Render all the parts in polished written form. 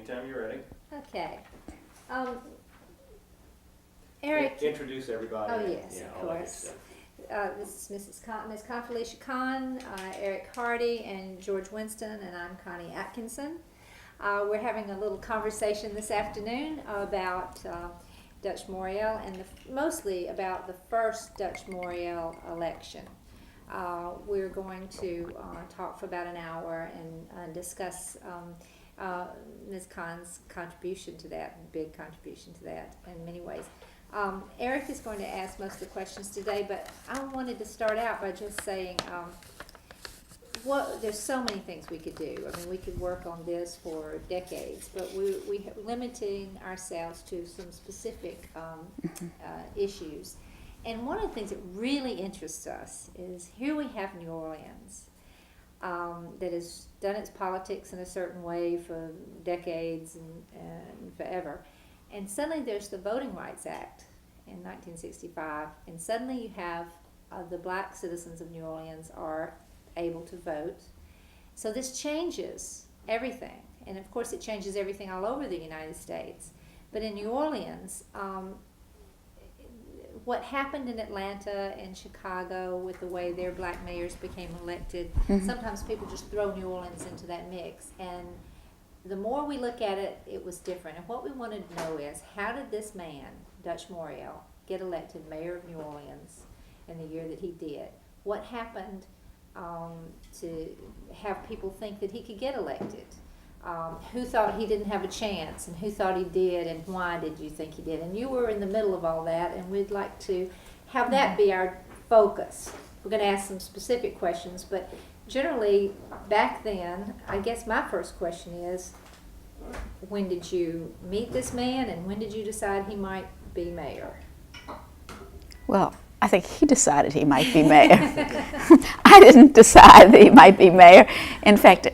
Anytime you're ready. Okay. Eric. Introduce everybody. Oh, yes, yeah, of all that good course. stuff. This is Ms. Felicia Kahn, Eric Hardy, and George Winston, and I'm Connie Atkinson. We're having a little conversation this afternoon about Dutch Morial, and mostly about the first Dutch Morial election. We're going to talk for about an hour and discuss Ms. Kahn's contribution to that, big contribution to that in many ways. Eric is going to ask most of the questions today, but I wanted to start out by just saying there's so many things we could do. I mean, we could work on this for decades, but we're limiting ourselves to some specific issues. And one of the things that really interests us is here we have New Orleans that has done its politics in a certain way for decades and forever. And suddenly there's the Voting Rights Act in 1965, and suddenly you have the black citizens of New Orleans are able to vote. So this changes everything, and of course it changes everything all over the United States. But in New Orleans, what happened in Atlanta and Chicago with the way their black mayors became elected, sometimes people just throw New Orleans into that mix. And the more we look at it, it was different. And what we wanted to know is, how did this man, Dutch Morial, get elected mayor of New Orleans in the year that he did? What happened to have people think that he could get elected? Who thought he didn't have a chance, and who thought he did, and why did you think he did? And you were in the middle of all that, and we'd like to have that be our focus. We're going to ask some specific questions, but generally, back then, I guess my first question is, when did you meet this man, and when did you decide he might be mayor? Well, I think he decided he might be mayor. I didn't decide that he might be mayor. In fact,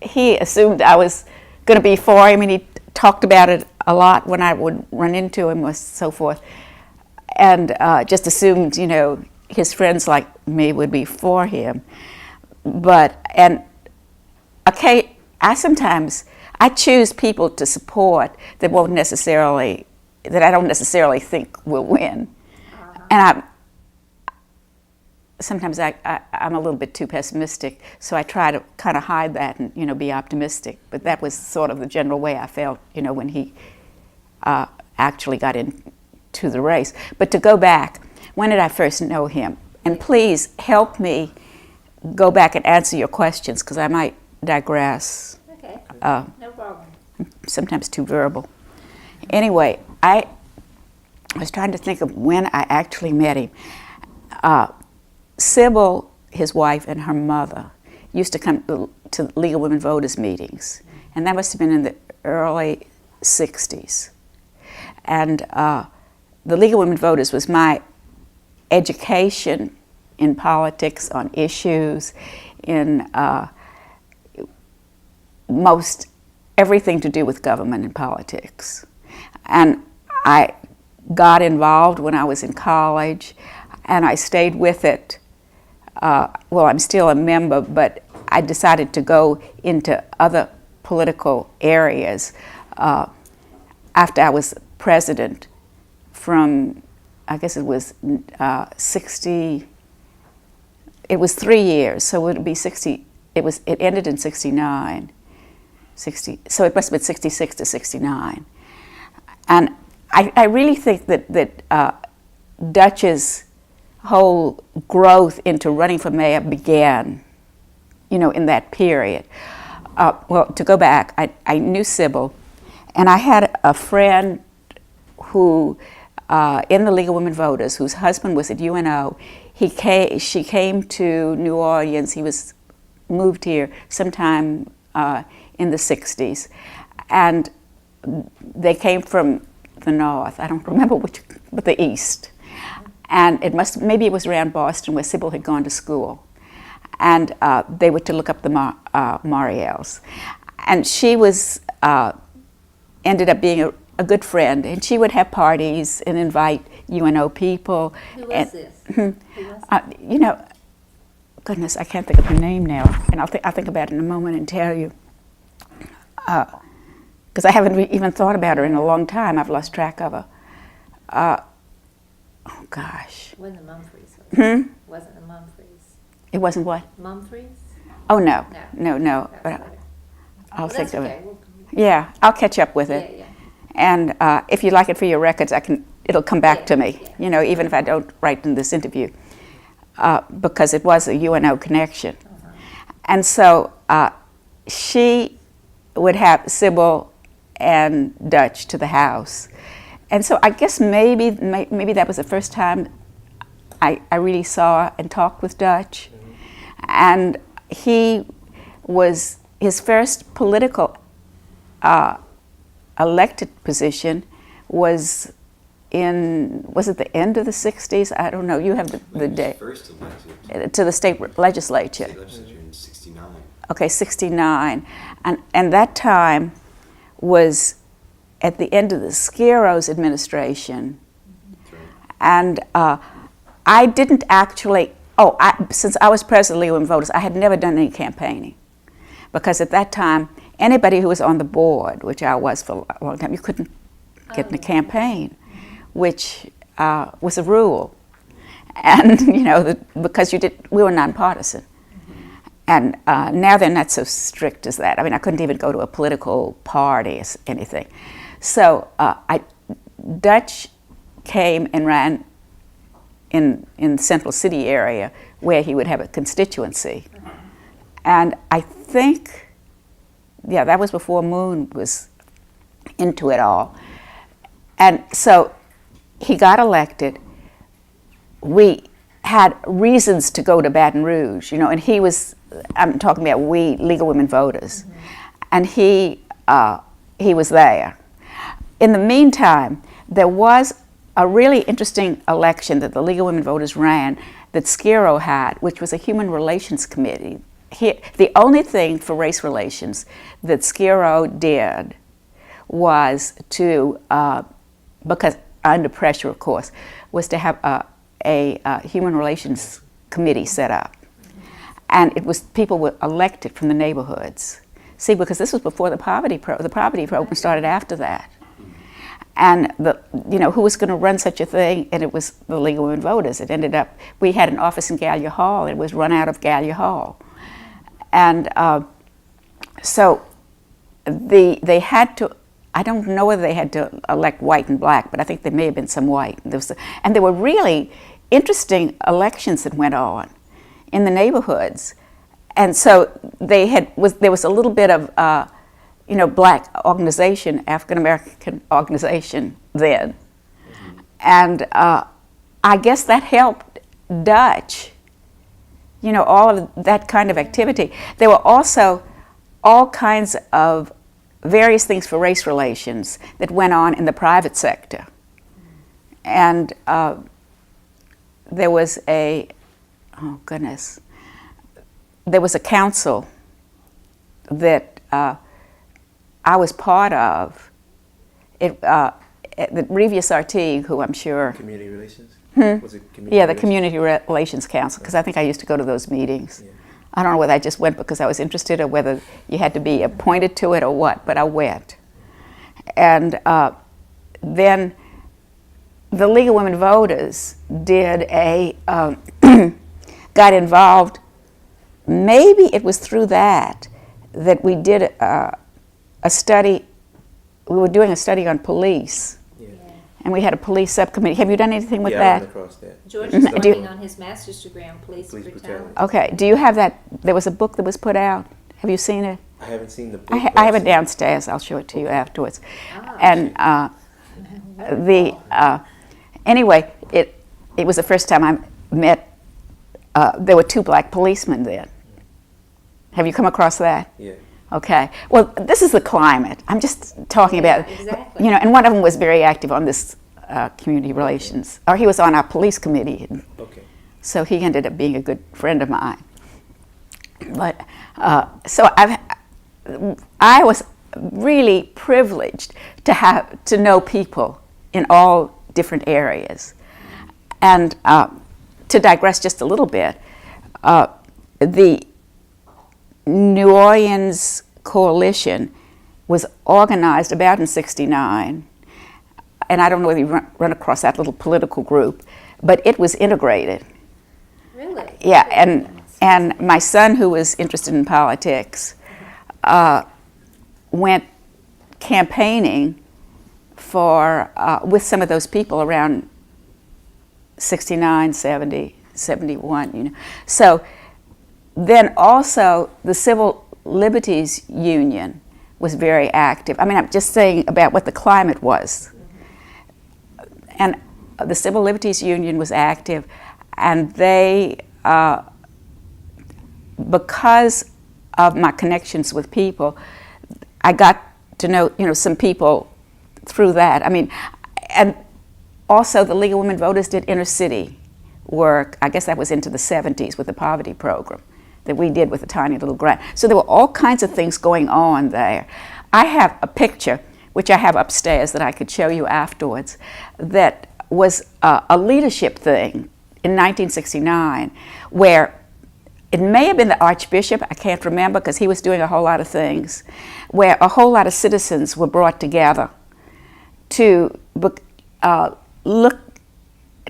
he assumed I was going to be for him, and he talked about it a lot when I would run into him and so forth, and just assumed, his friends like me would be for him. I choose people to support that I don't necessarily think will win. And sometimes I'm a little bit too pessimistic, so I try to kind of hide that and, be optimistic. But that was sort of the general way I felt, when he actually got into the race. But to go back, when did I first know him? And please help me go back and answer your questions, because I might digress. Okay, no problem. I'm sometimes too verbal. Anyway, I was trying to think of when I actually met him. Sybil, his wife, and her mother used to come to League of Women Voters meetings, and that must have been in the early 60s. And the League of Women Voters was my education in politics, on issues, in most everything to do with government and politics. And I got involved when I was in college, and I stayed with it. Well, I'm still a member, but I decided to go into other political areas after I was president from, I guess it was 60, it was 3 years, so it would be 60, it ended in 69, so it must have been 66 to 69. And I really think that Dutch's whole growth into running for mayor began, in that period. Well, to go back, I knew Sybil, and I had a friend who, in the League of Women Voters, whose husband was at UNO. She came to New Orleans. He moved here sometime in the 60s, and they came from the north. I don't remember which, but the east. And maybe it was around Boston where Sybil had gone to school. And they were to look up the Morials. And she ended up being a good friend, and she would have parties and invite UNO people. Who was this? Who was Goodness, I can't think of her name now, and I'll think about it in a moment and tell you. because I haven't even thought about her in a long time. I've lost track of her. Oh gosh. Wasn't the Mumfreys? Was it? Wasn't the Mumfreys? It wasn't what? Mumfreys? Oh no. No. No. That's But better. I'll Well, think that's of okay. it. We'll- Yeah, I'll catch up with it. Yeah. And if you'd like it for your records, it'll come back to me, Yeah. even if I don't write in this interview, because it was a UNO connection. And so she would have Sybil and Dutch to the house. And so I guess maybe that was the first time I really saw and talked with Dutch. And his first political elected position was it the end of the 60s? I don't know. You have the date. First elected To the state legislature. state legislature in '69. Okay, 69. And that time was at the end of the Scaro's administration. That's right. And I didn't actually, since I was president of Legal Women Voters, I had never done any campaigning. Because at that time, anybody who was on the board, which I was for a long time, you couldn't get in a campaign, which was a rule. And, because we were nonpartisan. And now they're not so strict as that. I mean, I couldn't even go to a political party or anything. So Dutch came and ran in the Central City area where he would have a constituency. And I think, that was before Moon was into it all. And so he got elected. We had reasons to go to Baton Rouge, and he was, I'm talking about we, Legal Women Voters, and he was there. In the meantime, there was a really interesting election that the Legal Women Voters ran that Sciro had, which was a human relations committee. The only thing for race relations that Sciro did was to, because under pressure, of course, was to have a human relations committee set up. And people were elected from the neighborhoods. See, because this was before the poverty program started after that. And who was going to run such a thing? And it was the Legal Women Voters. It ended up, we had an office in Gallia Hall. It was run out of Gallia Hall. And so they had to, I don't know whether they had to elect white and black, but I think there may have been some white. And there were really interesting elections that went on in the neighborhoods. And so there was a little bit of, black organization, African American organization then. And I guess that helped Dutch, all of that kind of activity. There were also all kinds of various things for race relations that went on in the private sector. And there was there was a council that I was part of. The Revia Sartig, who I'm sure... Community relations? Was it community the relations? Community Relations Council, because I think I used to go to those meetings. Yeah. I don't know whether I just went because I was interested or whether you had to be appointed to it or what, but I went. And then the League of Women Voters did got involved. Maybe it was through that we did a study. We were doing a study on police, and we had a police subcommittee. Have you done anything with I that? ran across that. George is Do you- working on his master's degree on police Police brutality. Okay. Do you have that? There was a book that was put out. Have you seen it? I haven't seen the book. I have it downstairs. I'll show it to you afterwards. And anyway, it was the first time I met. There were 2 black policemen then. Have you come across that? Yeah. Okay. Well, this is the climate. I'm just talking about, exactly. and one of them was very active on this community relations, or he was on our police committee. Okay. So he ended up being a good friend of mine. But so I was really privileged to know people in all different areas. And to digress just a little bit, the New Orleans coalition was organized about in '69, and I don't know whether you run across that little political group, but it was integrated. Really? Yeah, and my son, who was interested in politics, went campaigning for with some of those people around 69, 70, 71, you know. So then also the Civil Liberties Union was very active. I mean, I'm just saying about what the climate was. And the Civil Liberties Union was active, and they, because of my connections with people, I got to know, you know, some people through that. I mean, and also the League of Women Voters did inner city work. I guess that was into the 70s with the poverty program that we did with a tiny little grant. So there were all kinds of things going on there. I have a picture, which I have upstairs that I could show you afterwards, that was a leadership thing in 1969, where it may have been the Archbishop, I can't remember, because he was doing a whole lot of things, where a whole lot of citizens were brought together to look,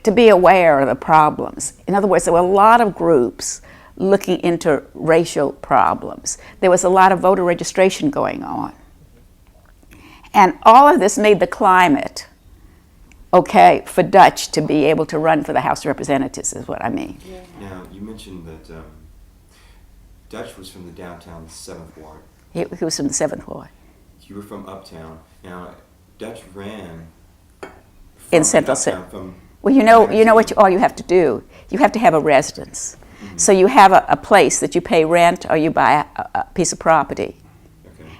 to be aware of the problems. In other words, there were a lot of groups looking into racial problems. There was a lot of voter registration going on. And all of this made the climate okay for Dutch to be able to run for the House of Representatives, is what I mean. Yeah. Now, you mentioned that Dutch was from the downtown 7th Ward. He was from the 7th Ward. You were from Uptown. Now, Dutch ran In Central Uptown, City. from Well, you know what all you have to do? You have to have a residence. Mhm. So you have a place that you pay rent or you buy a piece of property. Okay.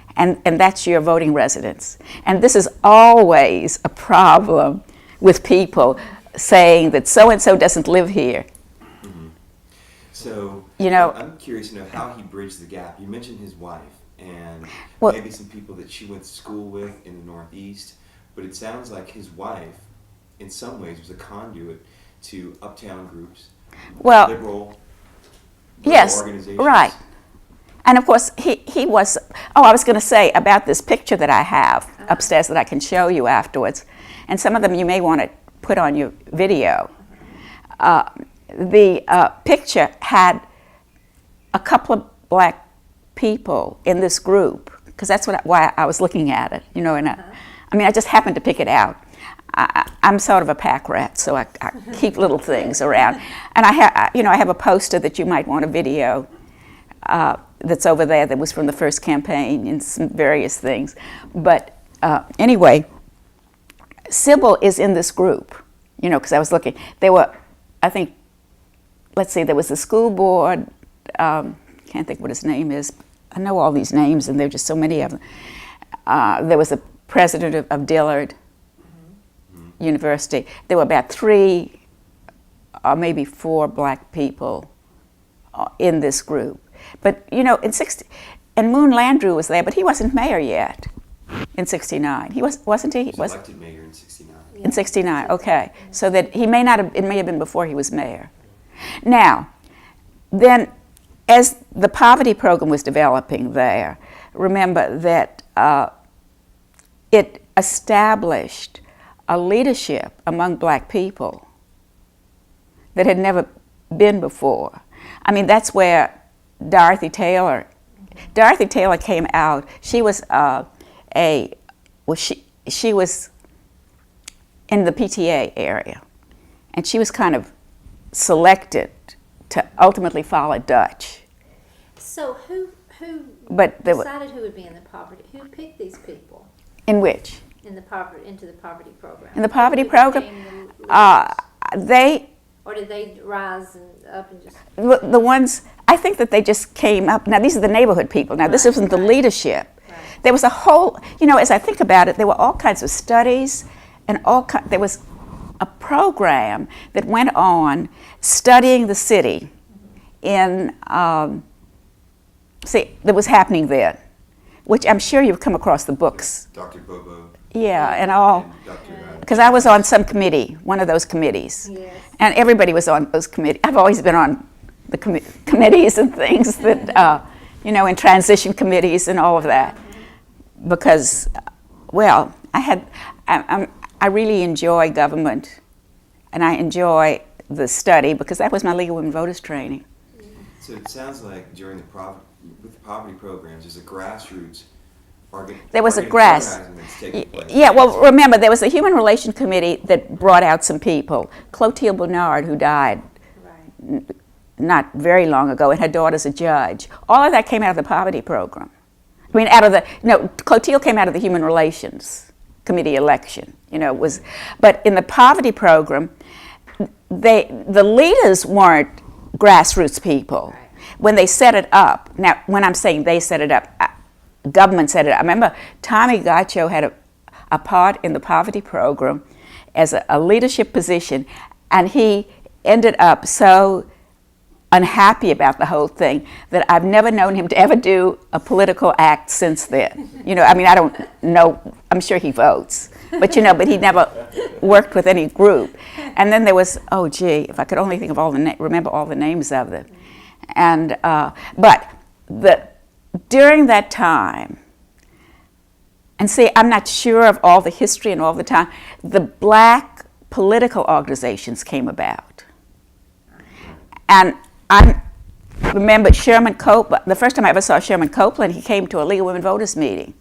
And that's your voting residence. And this is always a problem with people saying that so-and-so doesn't live here. Mhm. So, You know- I'm curious to know how he bridged the gap. You mentioned his wife and Well- maybe some people that she went to school with in the Northeast, but it sounds like his wife, in some ways, was a conduit to uptown groups, Well, liberal yes, organizations. right. And of course, he was, I was going to say about this picture that I have upstairs that I can show you afterwards, and some of them you may want to put on your video. The picture had a couple of black people in this group, because that's why I was looking at it, you know, and I mean, I just happened to pick it out. I'm sort of a pack rat, so I keep little things around. And I have a poster that you might want to video that's over there that was from the first campaign and some various things. But anyway, Sybil is in this group, you know, because I was looking. There were, I think, let's see, there was the school board, can't think what his name is. I know all these names, and there are just so many of them. There was the president of Dillard University. There were about 3 or maybe 4 black people in this group. But, you know, and Moon Landrieu was there, but he wasn't mayor yet in '69. He wasn't he? He was elected mayor in 69. In '69, okay. So that it may have been before he was mayor. Now, then, as the poverty program was developing there, remember that it established a leadership among black people that had never been before. I mean, that's where Dorothy Taylor came out. She was she was in the PTA area, and she was kind of selected to ultimately follow Dutch. So who But there were, decided who would be in the poverty? Who picked these people in which? into the poverty program? In the poverty Who program, became the leaders? Or did they rise up and just? the ones, I think that they just came up. Now, these are the neighborhood people. Now, this isn't the leadership. Right. There was a whole, you know, as I think about it, there were all kinds of studies and there was a program that went on studying the city in, that was happening then, which I'm sure you've come across the books. Dr. Bobo. Yeah, and all. And Dr. Because I was on some committee, one of those committees. Yes. And everybody was on those committees. I've always been on the committees and things that, you know, in transition committees and all of that. because, well, I really enjoy government, and I enjoy the study because that was my League of Women Voters training. So it sounds like during with the poverty programs, there's a grassroots There was a grass. place. Yeah, well, remember, there was a Human Relations Committee that brought out some people. Clotilde Bernard, who died not very long ago, and her daughter's a judge. All of that came out of the poverty program. I mean, Clotilde came out of the Human Relations Committee election. But in the poverty program, the leaders weren't grassroots people. When they set it up, now when I'm saying they set it up, government set it up. I remember Tommy Gaccio had a part in the poverty program as a leadership position, and he ended up so unhappy about the whole thing that I've never known him to ever do a political act since then. I don't know, I'm sure he votes, but but he never worked with any group. And then there was, oh gee, if I could only think of remember all the names of them. And but during that time, and see, I'm not sure of all the history and all the time, the black political organizations came about. And I remember Sherman Copeland, the first time I ever saw Sherman Copeland, he came to a League of Women Voters meeting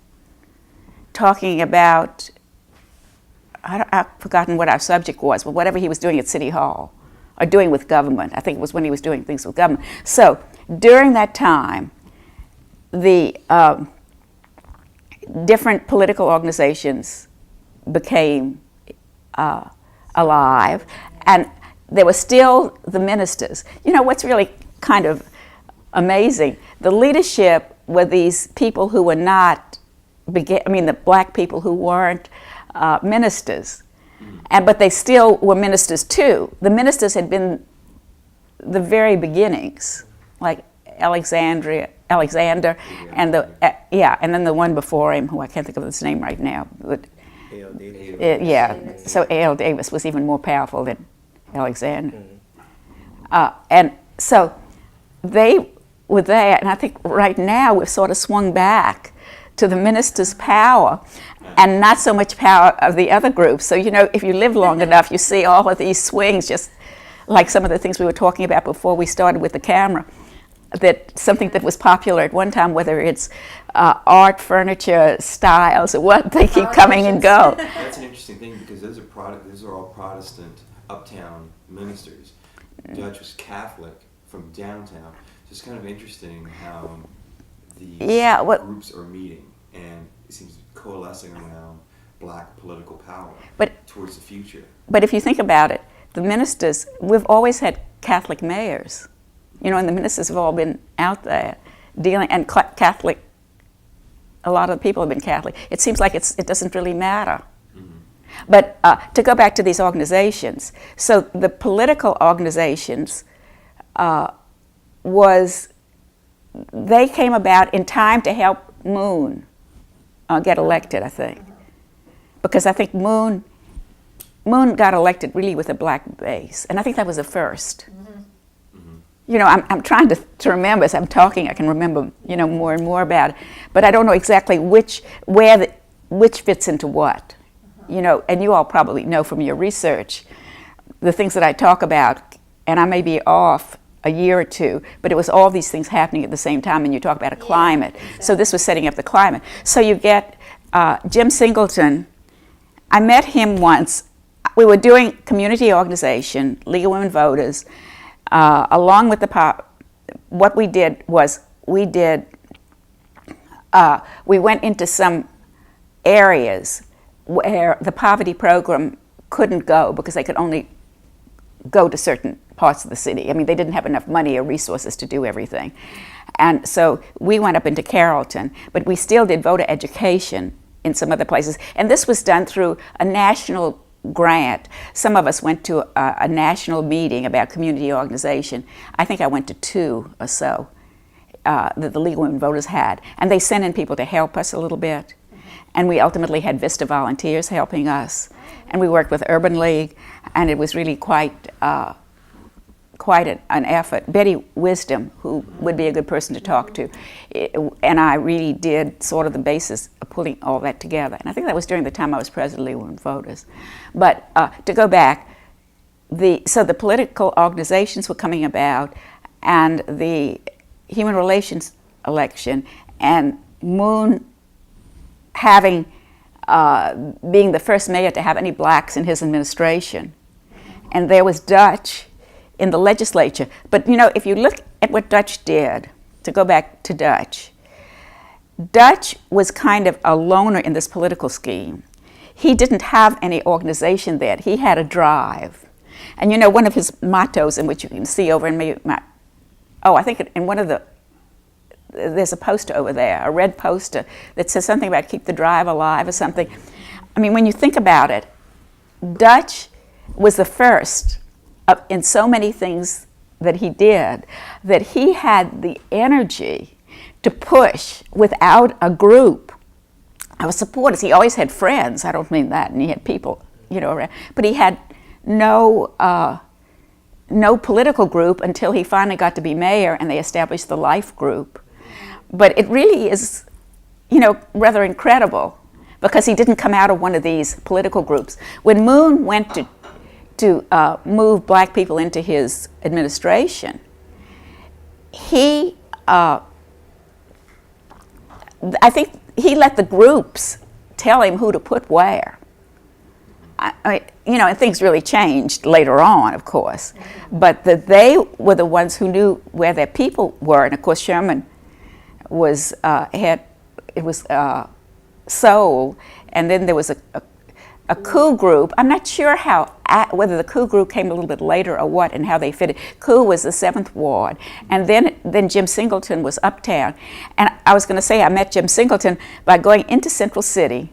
talking about, I've forgotten what our subject was, but whatever he was doing at City Hall, or doing with government. I think it was when he was doing things with government. So during that time, the different political organizations became alive, and there were still the ministers. What's really kind of amazing, the leadership were these people who were not, the black people who weren't ministers, but they still were ministers too. The ministers had been the very beginnings, like Alexander, and and then the one before him, who I can't think of his name right now. But A.L. Davis. So A.L. Davis was even more powerful than Alexander. And so they were there, and I think right now we've sort of swung back to the minister's power and not so much power of the other groups. So, if you live long enough, you see all of these swings, just like some of the things we were talking about before we started with the camera, that something that was popular at one time, whether it's art, furniture, styles, or what, they keep coming and go. That's an interesting thing, because those are all Protestant uptown ministers. Dutch was Catholic from downtown. So it's kind of interesting how these groups are meeting, and it seems to be coalescing around black political power towards the future. But if you think about it, the ministers, we've always had Catholic mayors, and the ministers have all been out there dealing, and Catholic, a lot of the people have been Catholic. It seems like it doesn't really matter. But to go back to these organizations, so the political organizations they came about in time to help Moon get elected, I think. Because I think Moon got elected really with a black base, and I think that was the first. I'm trying to remember as I'm talking. I can remember, more and more about it, but I don't know exactly which fits into what. And you all probably know from your research the things that I talk about, and I may be off a year or two, but it was all these things happening at the same time, and you talk about a climate. Exactly. So this was setting up the climate. So you get Jim Singleton. I met him once. We were doing community organization, League of Women Voters, along with what we did was we went into some areas where the poverty program couldn't go because they could only go to certain parts of the city. They didn't have enough money or resources to do everything. And so we went up into Carrollton, but we still did voter education in some other places. And this was done through a national grant. Some of us went to a national meeting about community organization. I think I went to 2 or so that the League of Women Voters had. And they sent in people to help us a little bit. And we ultimately had Vista volunteers helping us. And we worked with Urban League, and it was really quite quite an effort. Betty Wisdom, who would be a good person to talk to, and I really did sort of the basis of pulling all that together. And I think that was during the time I was president of League of Women Voters. But to go back, so the political organizations were coming about, and the human relations election, and Moon having being the first mayor to have any blacks in his administration. And there was Dutch in the legislature. But you know, if you look at what Dutch did, to go back to Dutch was kind of a loner in this political scheme. He didn't have any organization there. He had a drive. And you know, one of his mottos, in which you can see over in I think in one of there's a poster over there, a red poster that says something about keep the drive alive or something. I mean, when you think about it, Dutch was the first in so many things that he did, that he had the energy to push without a group of supporters. He always had friends, I don't mean that, and he had people, you know, around, but he had no political group until he finally got to be mayor and they established the Life Group. But it really is, you know, rather incredible because he didn't come out of one of these political groups. When Moon went to move black people into his administration, I think he let the groups tell him who to put where. You know, and things really changed later on, of course. But they were the ones who knew where their people were. And of course, Sherman was Soul, and then there was a coup group. I'm not sure whether the coup group came a little bit later or what, and how they fitted. Coup was the 7th Ward, and then Jim Singleton was Uptown. And I was going to say I met Jim Singleton by going into Central City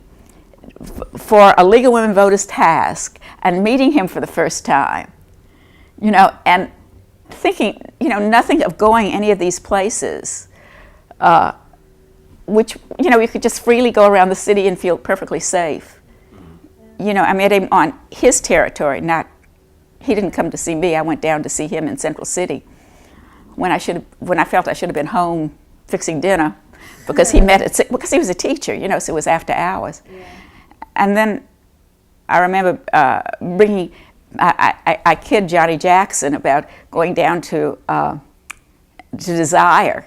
for a League of Women Voters task and meeting him for the first time, you know, and thinking, you know, nothing of going any of these places, which, you know, you could just freely go around the city and feel perfectly safe. You know, I met him on his territory, he didn't come to see me. I went down to see him in Central City when I felt I should have been home fixing dinner because because he was a teacher, you know, so it was after hours. Yeah. And then I remember I kid Johnny Jackson about going down to Desire,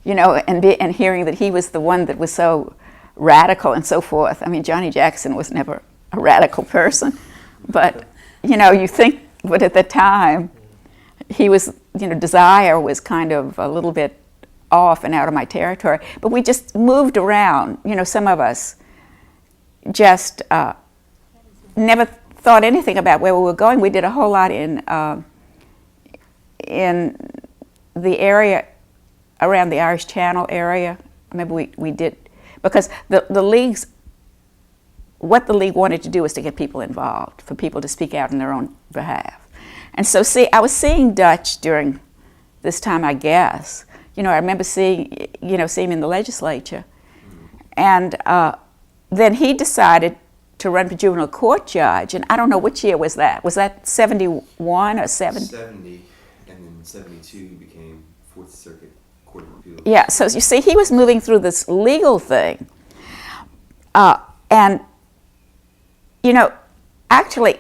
you know, and hearing that he was the one that was so radical and so forth. I mean, Johnny Jackson was never a radical person, but, you know, you think, but at the time, he was, you know, Desire was kind of a little bit off and out of my territory. But we just moved around, you know, some of us just never thought anything about where we were going. We did a whole lot in the area around the Irish Channel area. Maybe we did, because the leagues, what the league wanted to do was to get people involved, for people to speak out on their own behalf. And so, I was seeing Dutch during this time, I guess. You know, I remember seeing him in the legislature. And then he decided to run for juvenile court judge, and I don't know which year was that. Was that 71 or 70? 70, and then 72 he became Fourth Circuit Court of Appeals. Yeah, so you see, he was moving through this legal thing. And, you know, actually,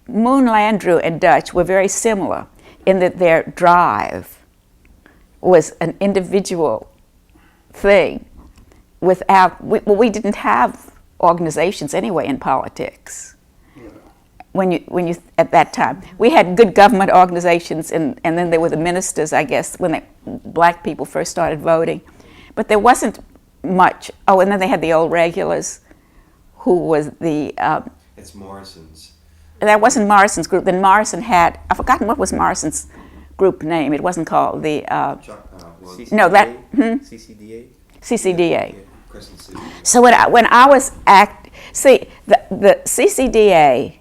Moon Landrieu and Dutch were very similar in that their drive was an individual thing we didn't have organizations anyway in politics. When you at that time, we had good government organizations, and then there were the ministers, I guess, when black people first started voting, but there wasn't much. Oh, and then they had the old regulars, who was the. It's Morrison's. That wasn't Morrison's group. Then Morrison had, I've forgotten what was Morrison's group name. It wasn't called the. CCDA? No, that. CCDA. CCDA. Yeah. So when I was the CCDA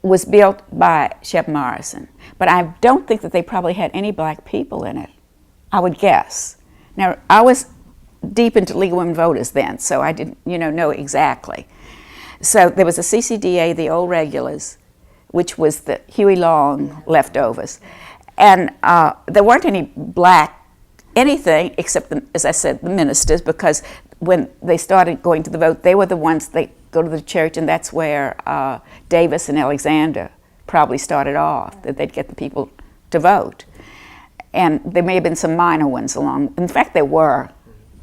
was built by Shep Morrison, but I don't think that they probably had any black people in it, I would guess. Now, I was deep into League of Women Voters then, so I didn't, know exactly. So there was a CCDA, the old regulars, which was the Huey Long leftovers. And there weren't any black anything except, as I said, the ministers, because when they started going to the vote, they were the ones, they go to the church, and that's where Davis and Alexander probably started off, that they'd get the people to vote. And there may have been some minor ones along. In fact, there were.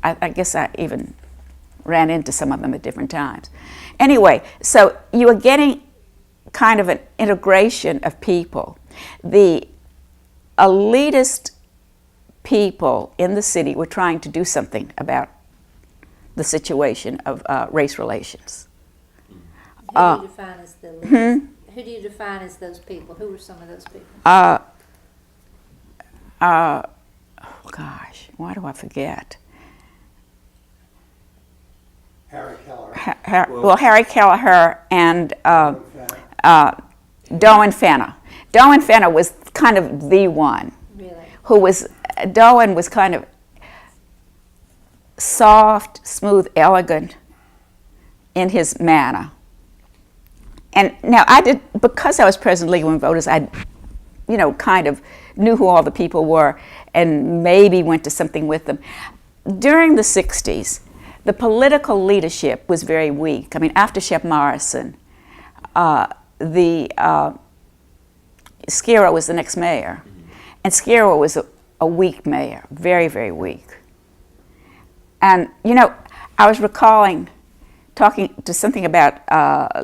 I guess I even ran into some of them at different times. Anyway, so you were getting kind of an integration of people. The elitist people in the city were trying to do something about the situation of race relations. Who do you define as the leaders? Who do you define as those people? Who were some of those people? Gosh, why do I forget? Harry Keller. Harry Kelleher and Doan Fenner. Doan Fenner was kind of the one. Really? Who was, Doan was kind of soft, smooth, elegant in his manner. And now because I was president of League of Women Voters, I, kind of knew who all the people were and maybe went to something with them. During the 60s, the political leadership was very weak. I mean, after Shep Morrison, Skero was the next mayor. And Skero was a weak mayor, very, very weak. And, I was talking to something about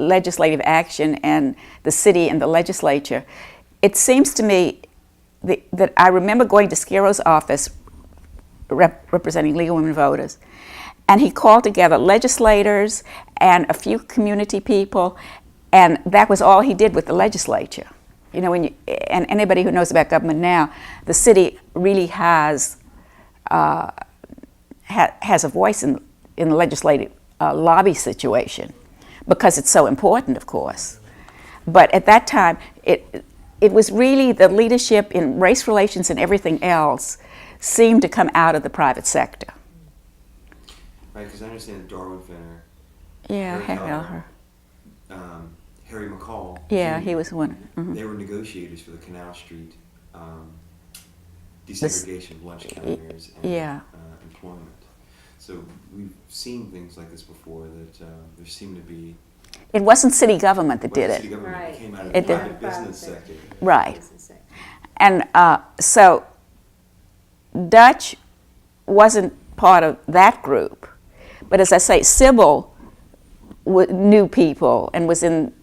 legislative action and the city and the legislature. It seems to me that I remember going to Skero's office representing League of Women Voters, and he called together legislators and a few community people, and that was all he did with the legislature. And anybody who knows about government now, the city really has a voice in the legislative lobby situation, because it's so important, of course. But at that time, it was really the leadership in race relations and everything else seemed to come out of the private sector. Right, because I understand that Darwin Fenner, Yeah, Harry McCall. Yeah, he was one. Mm-hmm. They were negotiators for the Canal Street desegregation of lunch counters and employment. So we've seen things like this before, that there seemed to be... It wasn't city government that did it. City government Right. came out of It the did. private business sector. Right. Business sector. And so Dutch wasn't part of that group. But as I say, Sybil knew people and was into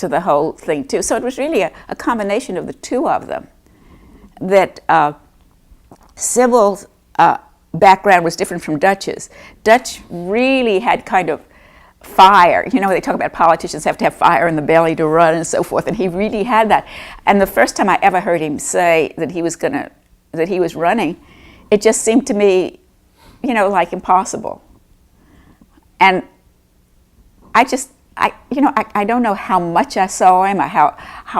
the whole thing too. So it was really a combination of the two of them. That Sybil's background was different from Dutch's. Dutch really had kind of fire. They talk about politicians have to have fire in the belly to run and so forth, and he really had that. And the first time I ever heard him say that he was running, it just seemed to me, like impossible. And I don't know how much I saw him or how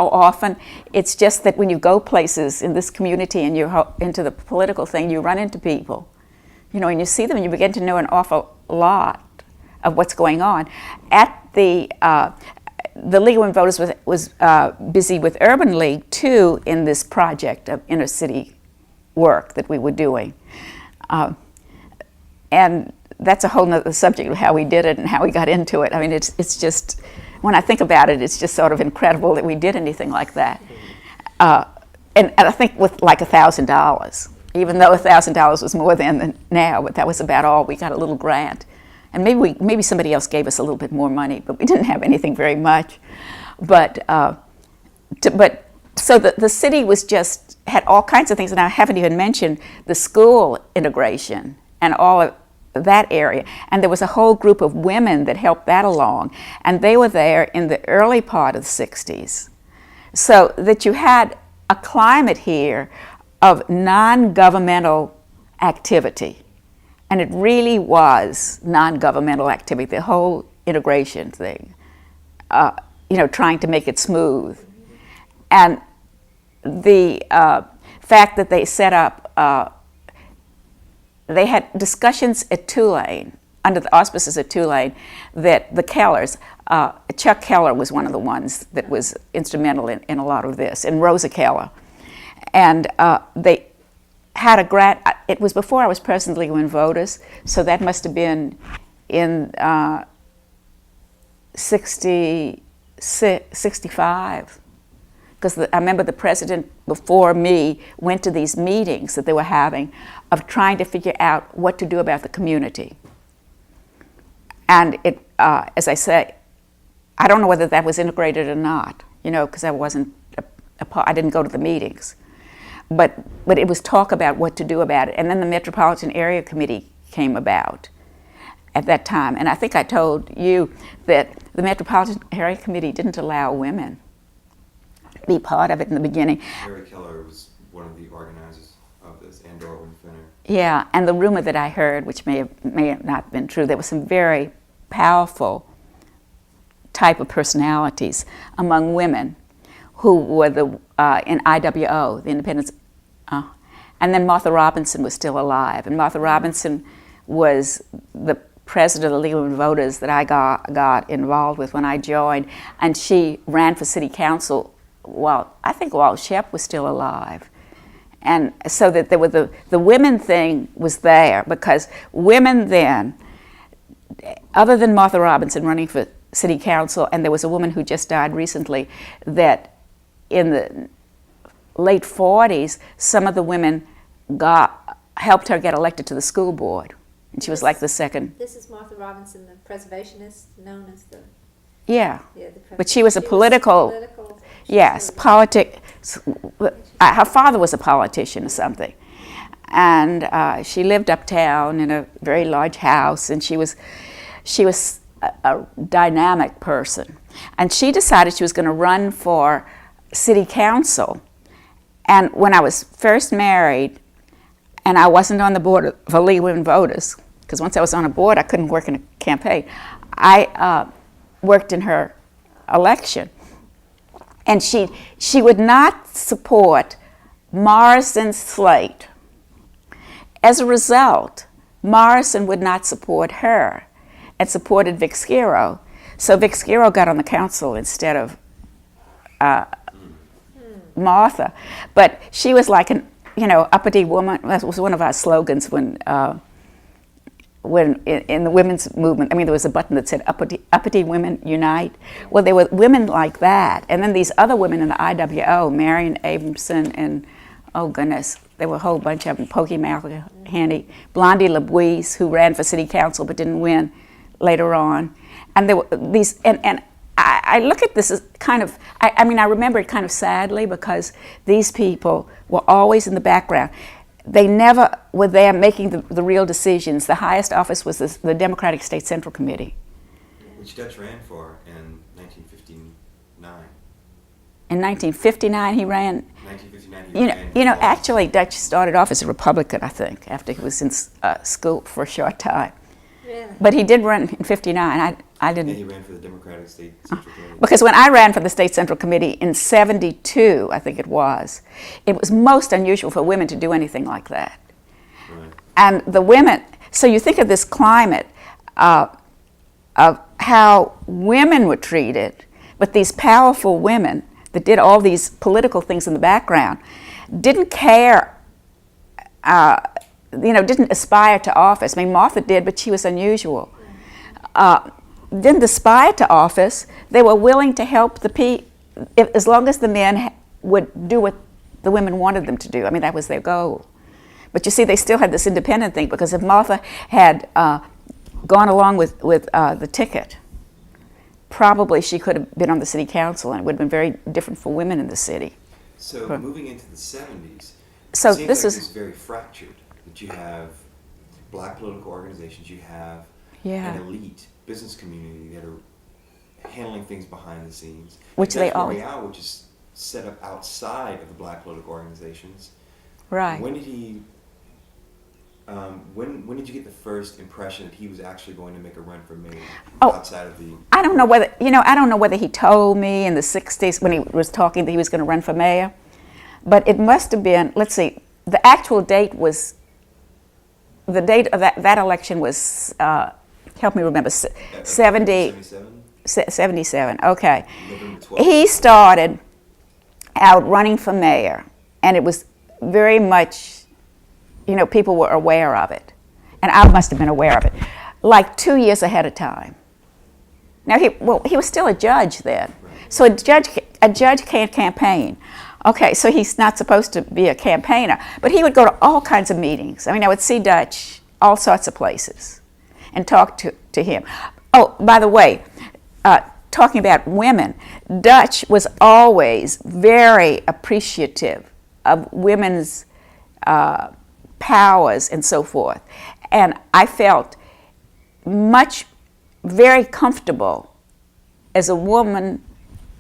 often. It's just that when you go places in this community and you're into the political thing, you run into people, and you see them and you begin to know an awful lot of what's going on. At the League of Women Voters was busy with Urban League too in this project of inner city work that we were doing. And that's a whole nother subject of how we did it and how we got into it. I mean, it's just, when I think about it, it's just sort of incredible that we did anything like that. And I think with like $1,000, even though $1,000 was more then than now, but that was about all. We got a little grant. And maybe somebody else gave us a little bit more money, but we didn't have anything very much. But so the city had all kinds of things, and I haven't even mentioned the school integration and all of that area. And there was a whole group of women that helped that along, and they were there in the early part of the 60s. So that you had a climate here of non-governmental activity. And it really was non-governmental activity, the whole integration thing, trying to make it smooth. And the fact that they set up, they had discussions at Tulane, under the auspices of Tulane, that the Kellers, Chuck Keller was one of the ones that was instrumental in a lot of this, and Rosa Keller. And they had a grant. It was before I was president of League of Women Voters, so that must have been in 65. Because I remember the president before me went to these meetings that they were having of trying to figure out what to do about the community. And it, as I say, I don't know whether that was integrated or not, because I wasn't I didn't go to the meetings. But it was talk about what to do about it. And then the Metropolitan Area Committee came about at that time. And I think I told you that the Metropolitan Area Committee didn't allow women to be part of it in the beginning. Harry Keller was one of the organizers of this, and Dorwin Finner. Yeah, and the rumor that I heard, which may have not been true, there were some very powerful type of personalities among women who were in IWO, the Independence, and then Martha Robinson was still alive. And Martha Robinson was the president of the League of Women Voters that I got involved with when I joined, and she ran for city council while Shep was still alive. And so that there were the women thing was there, because women then, other than Martha Robinson running for city council, and there was a woman who just died recently, that in the late 40s, some of the women helped her get elected to the school board. And she was like the second. This is Martha Robinson, the preservationist, known as the... Yeah, the but she was a political yes, politics. Her father was a politician or something. And she lived uptown in a very large house, and she was a dynamic person. And she decided she was going to run for city council. And when I was first married, and I wasn't on the board of the League of Women Voters, because once I was on a board, I couldn't work in a campaign. I worked in her election. And she would not support Morrison's slate. As a result, Morrison would not support her and supported Vic Skiro. So Vic Skiro got on the council instead of Martha. But she was like an uppity woman. That was one of our slogans when in the women's movement. I mean, there was a button that said uppity women unite. Well, there were women like that. And then these other women in the IWO, Marion Abramson and, oh goodness, there were a whole bunch of them, Pokey Handy, Blondie LeBuise, who ran for city council but didn't win later on. And there were these, and I look at this as kind of, I mean, I remember it kind of sadly, because these people were always in the background. They never were there making the real decisions. The highest office was the Democratic State Central Committee. Which Dutch ran for in 1959. In 1959 he ran. 1959 he ran. You know, actually Dutch started off as a Republican, I think, after he was in school for a short time. Really? But he did run in 59. I didn't. And he ran for the Democratic State Central Committee. Because when I ran for the State Central Committee in 72, I think it was most unusual for women to do anything like that. Right. And the women, so you think of this climate of how women were treated, but these powerful women that did all these political things in the background didn't care, didn't aspire to office. I mean, Martha did, but she was unusual. Didn't aspire to office. They were willing to help as long as the men would do what the women wanted them to do. I mean, that was their goal. But you see, they still had this independent thing, because if Martha had gone along with the ticket, probably she could have been on the city council, and it would have been very different for women in the city. So moving into the 70s, so it seems this like is it's very fractured. That you have black political organizations, you have yeah, an elite business community that are handling things behind the scenes. which they all Morial, which is set up outside of the black political organizations. right. When did he? When did you get the first impression that he was actually going to make a run for mayor outside of the? I don't know whether he told me in the 60s when he was talking that he was going to run for mayor, but it must have been. Let's see, the actual date was. The date of that election was. Help me remember. 77. Okay. November 12th. He started out running for mayor and it was very much, people were aware of it. And I must have been aware of it, like 2 years ahead of time. Now, he was still a judge then. So a judge can't campaign. Okay, so he's not supposed to be a campaigner. But he would go to all kinds of meetings. I mean, I would see Dutch all sorts of places and talk to him. Oh, by the way, talking about women, Dutch was always very appreciative of women's powers and so forth. And I felt very comfortable as a woman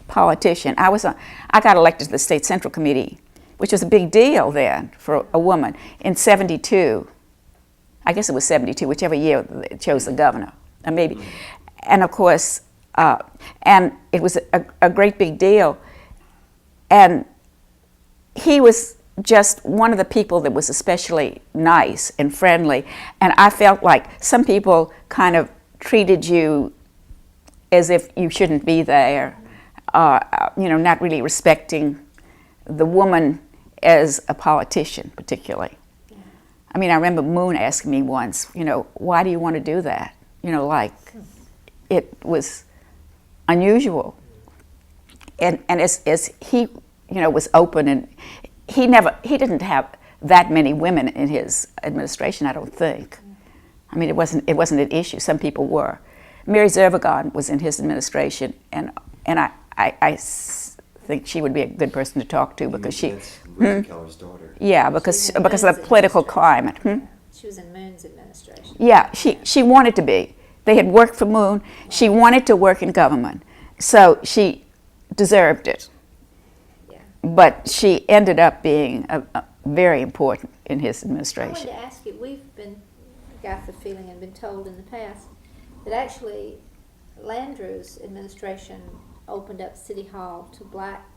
politician. I got elected to the State Central Committee, which was a big deal then for a woman, in 72. I guess it was 72, whichever year they chose the governor, or maybe. And of course, and it was a great big deal. And he was just one of the people that was especially nice and friendly. And I felt like some people kind of treated you as if you shouldn't be there, not really respecting the woman as a politician, particularly. Yeah. I mean, I remember Moon asking me once, why do you want to do that? It was unusual. And as he, was open, and he didn't have that many women in his administration, I don't think. I mean, it wasn't an issue. Some people were. Mary Zervagon was in his administration, and I think she would be a good person to talk to because she. That's Rosa Keller's daughter. Yeah, because of the political climate. She was in Moon's administration. Yeah, she wanted to be. They had worked for Moon. She wanted to work in government, so she deserved it. Yeah. But she ended up being very important in his I administration. wanted to ask you, got the feeling and been told in the past that actually Landrew's administration opened up City Hall to black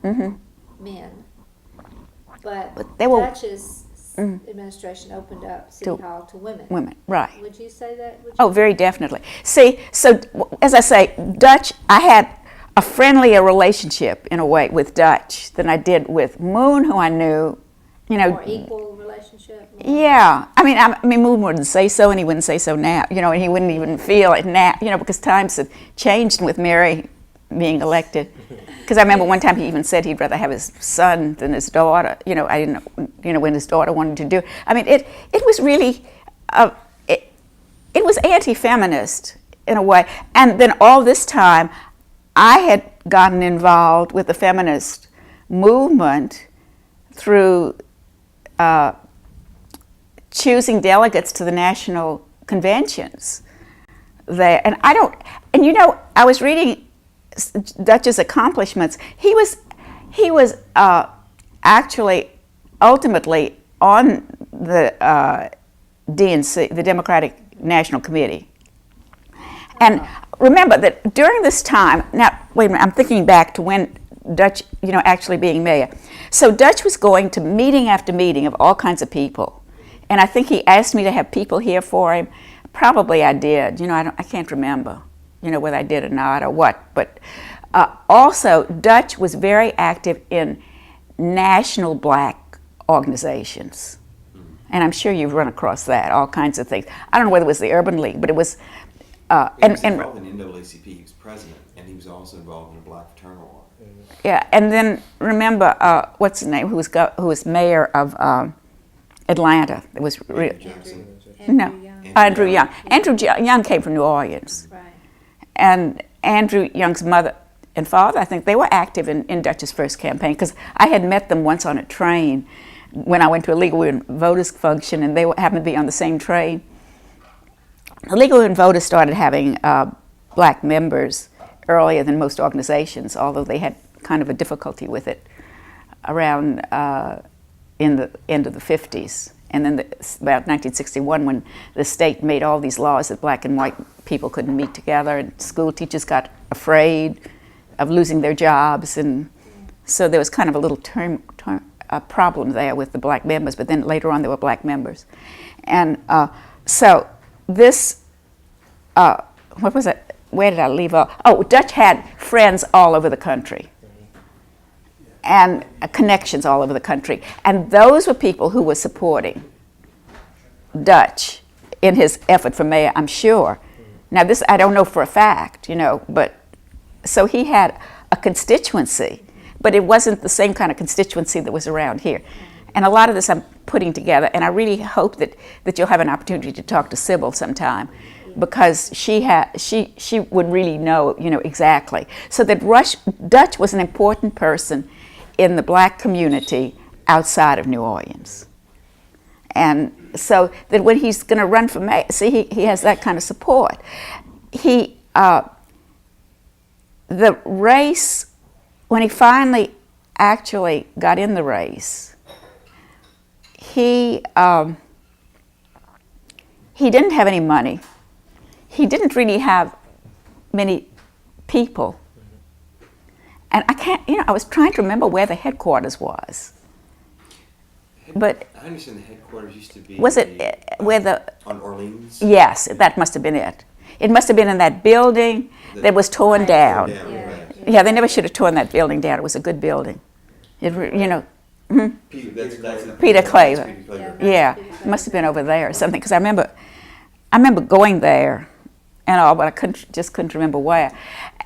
men, but they were, Dutch's administration opened up City Hall to women. Women, right. Would you say that? Oh, very definitely. See, so as I say, Dutch, I had a friendlier relationship in a way with Dutch than I did with Moon, who I knew, More equal relationship? Yeah. I mean, Moon wouldn't say so, and he wouldn't say so now, and he wouldn't even feel it now, because times have changed with Mary being elected. Because I remember one time he even said he'd rather have his son than his daughter. I didn't know, when his daughter wanted to do. I mean, it was really, it was anti-feminist in a way. And then all this time, I had gotten involved with the feminist movement through choosing delegates to the national conventions there. And I was reading Dutch's accomplishments. He was actually ultimately on the DNC, the Democratic National Committee. And remember that during this time, now wait a minute, I'm thinking back to when Dutch, actually being mayor. So Dutch was going to meeting after meeting of all kinds of people. And I think he asked me to have people here for him. Probably I did. I can't remember, whether I did or not or what. But also, Dutch was very active in national black organizations. And I'm sure you've run across that, all kinds of things. I don't know whether it was the Urban League, but it was... He was involved in NAACP. He was president, and he was also involved in a black fraternal law. Yeah, and then remember, what's his name, who was mayor of Atlanta? It was Andrew Young. Andrew Young came from New Orleans. Right. And Andrew Young's mother and father, I think they were active in Dutch's first campaign, because I had met them once on a train when I went to a Legal Women Voters function, and they happened to be on the same train. The Legal Women Voters started having black members earlier than most organizations, although they had kind of a difficulty with it around in the end of the 50s. And then about 1961, when the state made all these laws that black and white people couldn't meet together, and school teachers got afraid of losing their jobs, and so there was kind of a little problem there with the black members, but then later on there were black members. And so this, what was it? Where did I leave off? Oh, Dutch had friends all over the country. and connections all over the country. And those were people who were supporting Dutch in his effort for mayor, I'm sure. Now this I don't know for a fact, but so he had a constituency, but it wasn't the same kind of constituency that was around here. And a lot of this I'm putting together, and I really hope that you'll have an opportunity to talk to Sybil sometime, because she would really know, exactly. So that Dutch was an important person in the black community outside of New Orleans. And so that when he's going to run for mayor, see, he has that kind of support. The race, when he finally actually got in the race, he didn't have any money. He didn't really have many people. And I was trying to remember where the headquarters was. But I understand the headquarters used to be. was it where on Orleans? Yes, that must have been it. It must have been in that building that was torn down. Yeah, they never should have torn that building down. It was a good building. Peter Claver. Yeah, it must have been over there or something, because I remember going there and all, but I just couldn't remember where.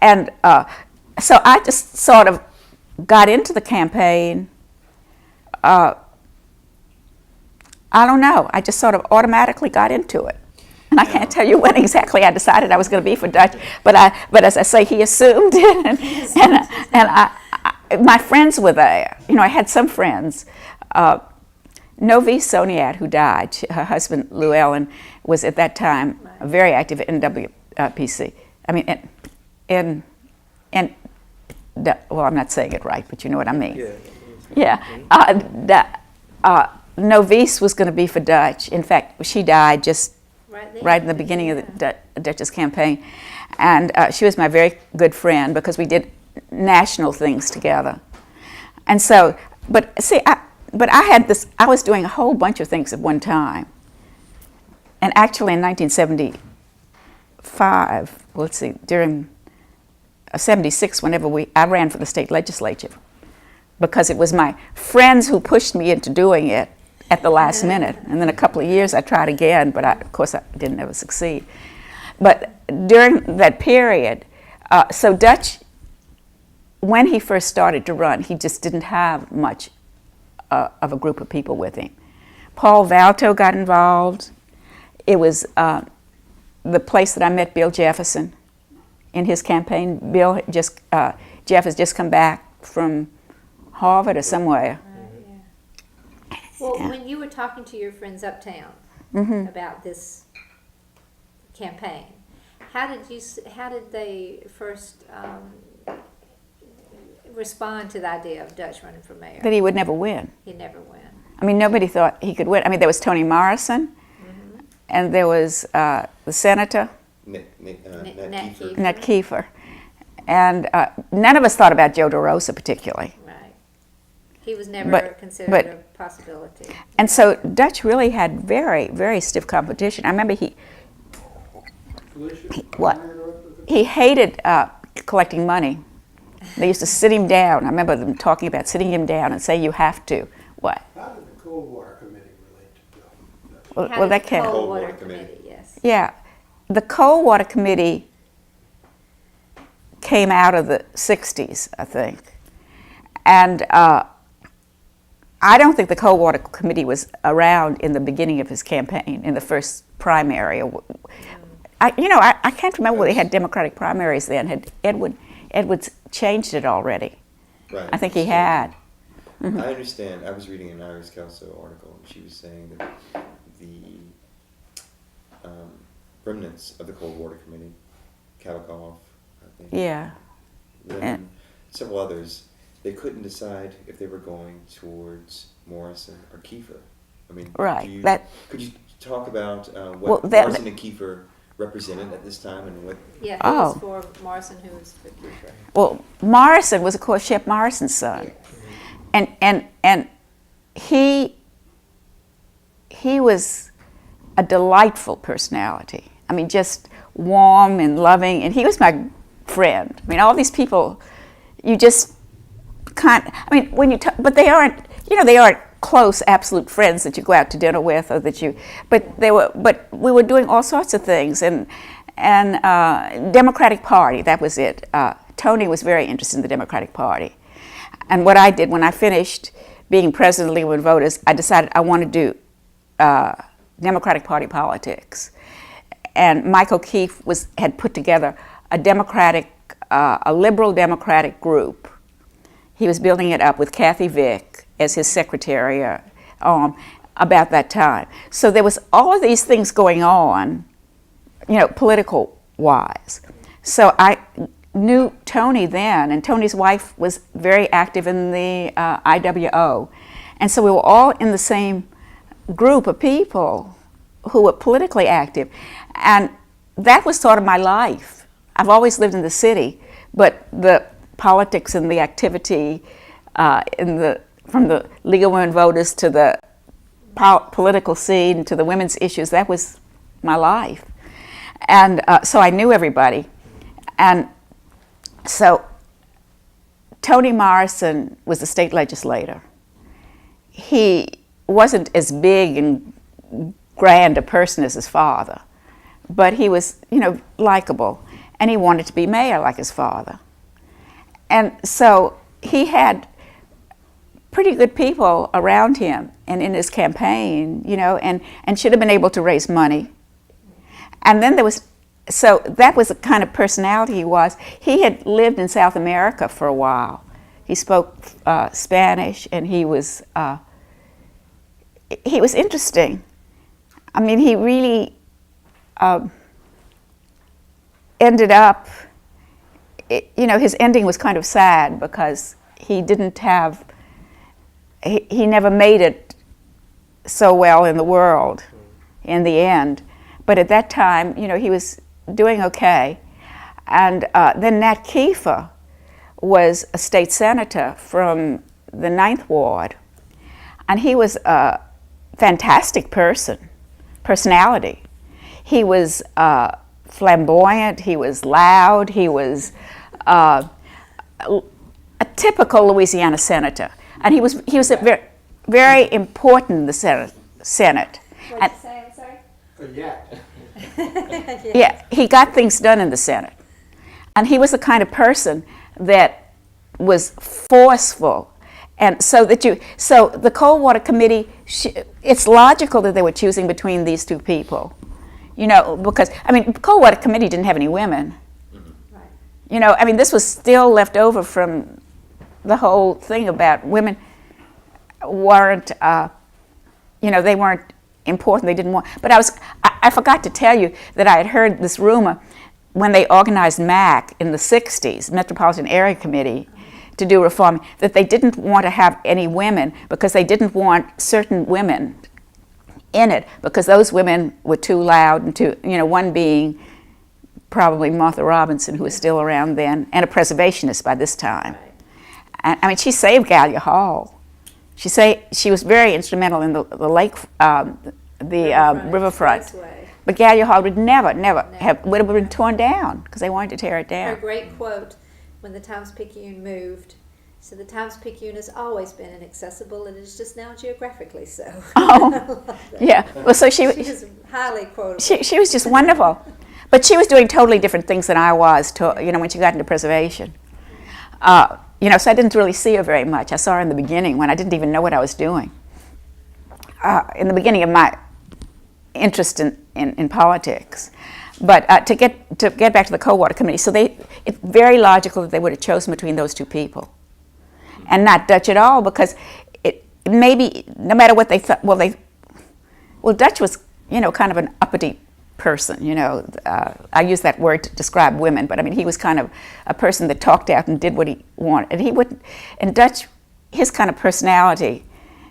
And so I just sort of got into the campaign. I don't know. I just sort of automatically got into it. And I can't tell you when exactly I decided I was going to be for Dutch, but as I say, he assumed it, and my friends were there. I had some friends. Novi Soniat, who died, her husband Lou Ellen was at that time very active in NWPC. I mean, well, I'm not saying it right, but you know what I mean. Yeah. Novice was going to be for Dutch. In fact, she died just right in the beginning of the Dutch's campaign. And she was my very good friend because we did national things together. And so, but I had this, I was doing a whole bunch of things at one time. And actually in 1975, during 76, whenever I ran for the state legislature, because it was my friends who pushed me into doing it at the last minute. And then a couple of years I tried again, but of course I didn't ever succeed. But during that period, so Dutch, when he first started to run, he just didn't have much of a group of people with him. Paul Valto got involved. It was the place that I met Bill Jefferson in his campaign. Jeff has just come back from Harvard or somewhere. Well, when you were talking to your friends uptown about this campaign, how did they first respond to the idea of Dutch running for mayor? That he would never win. He'd never win. I mean, nobody thought he could win. I mean, there was Toni Morrison, and there was the senator, Nat Kiefer. And none of us thought about Joe DeRosa particularly. Right. He was never considered a possibility. And so Dutch really had very, very stiff competition. I remember he hated collecting money. They used to sit him down. I remember them talking about sitting him down and say, you have to. What? How did the Cold War Committee relate to Bill? Well, that can't. Cold Water Committee, yes. Yeah. The Cold Water Committee came out of the 60s, I think. And I don't think the Cold Water Committee was around in the beginning of his campaign, in the first primary. I can't remember whether they had Democratic primaries then. Had Edwards changed it already? Right. I think he had. I understand. I was reading an Iris Kelso article, and she was saying that the remnants of the Cold Water Committee, Kalikoff, I think, and several others, they couldn't decide if they were going towards Morrison or Kiefer. I mean, could you talk about what Morrison and Kiefer represented at this time and what? Yeah, he was for Morrison, who was for Kiefer. Well, Morrison was, of course, Shep Morrison's son, and he was a delightful personality. I mean, just warm and loving, and he was my friend. I mean, all these people, you just when you but they aren't, they aren't close absolute friends that you go out to dinner with, or that you, but we were doing all sorts of things, and Democratic Party, that was it. Tony was very interested in the Democratic Party. And what I did when I finished being president of the League of Women Voters, I decided I want to do Democratic Party politics. And Mike O'Keefe had put together a liberal Democratic group. He was building it up with Kathy Vick as his secretary about that time. So there was all of these things going on, political-wise. So I knew Tony then, and Tony's wife was very active in the IWO. And so we were all in the same group of people who were politically active. And that was sort of my life. I've always lived in the city, but the politics and the activity from the League of Women Voters to the political scene to the women's issues, that was my life. And so I knew everybody. And so Toni Morrison was a state legislator. He wasn't as big and grand a person as his father, but he was, likable, and he wanted to be mayor like his father. And so he had pretty good people around him and in his campaign, and should have been able to raise money. And then so that was the kind of personality he was. He had lived in South America for a while. He spoke Spanish, and he was interesting. I mean, he really ended up, his ending was kind of sad because he didn't have, he never made it so well in the world in the end. But at that time, he was doing okay. And then Nat Kiefer was a state senator from the 9th Ward. And he was a fantastic personality. He was flamboyant, he was loud, he was a typical Louisiana senator. And he was very, very important in the Senate. What did you say? I'm sorry? Yeah. Yeah, he got things done in the Senate. And he was the kind of person that was forceful. And so the Coldwater Committee, it's logical that they were choosing between these two people. Because, the Coldwater Committee didn't have any women. Right. This was still left over from the whole thing about women weren't, they weren't important, they didn't want. But I forgot to tell you that I had heard this rumor when they organized MAC in the 60s, Metropolitan Area Committee, to do reform, that they didn't want to have any women because they didn't want certain women in it because those women were too loud and too, one being probably Martha Robinson, who was still around then, and a preservationist by this time. Right. And she saved Gallia Hall. She was very instrumental in the lake, riverfront. Expressway. But Gallia Hall would never would have been torn down because they wanted to tear it down. Her great quote when the Times-Picayune moved. So the Times-Picayune has always been inaccessible, and it's just now geographically so. Oh, yeah. Well, so she was highly quotable. She was just wonderful, but she was doing totally different things than I was. When she got into preservation. So I didn't really see her very much. I saw her in the beginning when I didn't even know what I was doing. In the beginning of my interest in politics. But to get back to the Coldwater Committee, so it's very logical that they would have chosen between those two people, and not Dutch at all, because it maybe no matter what they thought. Well, Dutch was kind of an uppity person. I use that word to describe women, but he was kind of a person that talked out and did what he wanted, and he wouldn't. And Dutch, his kind of personality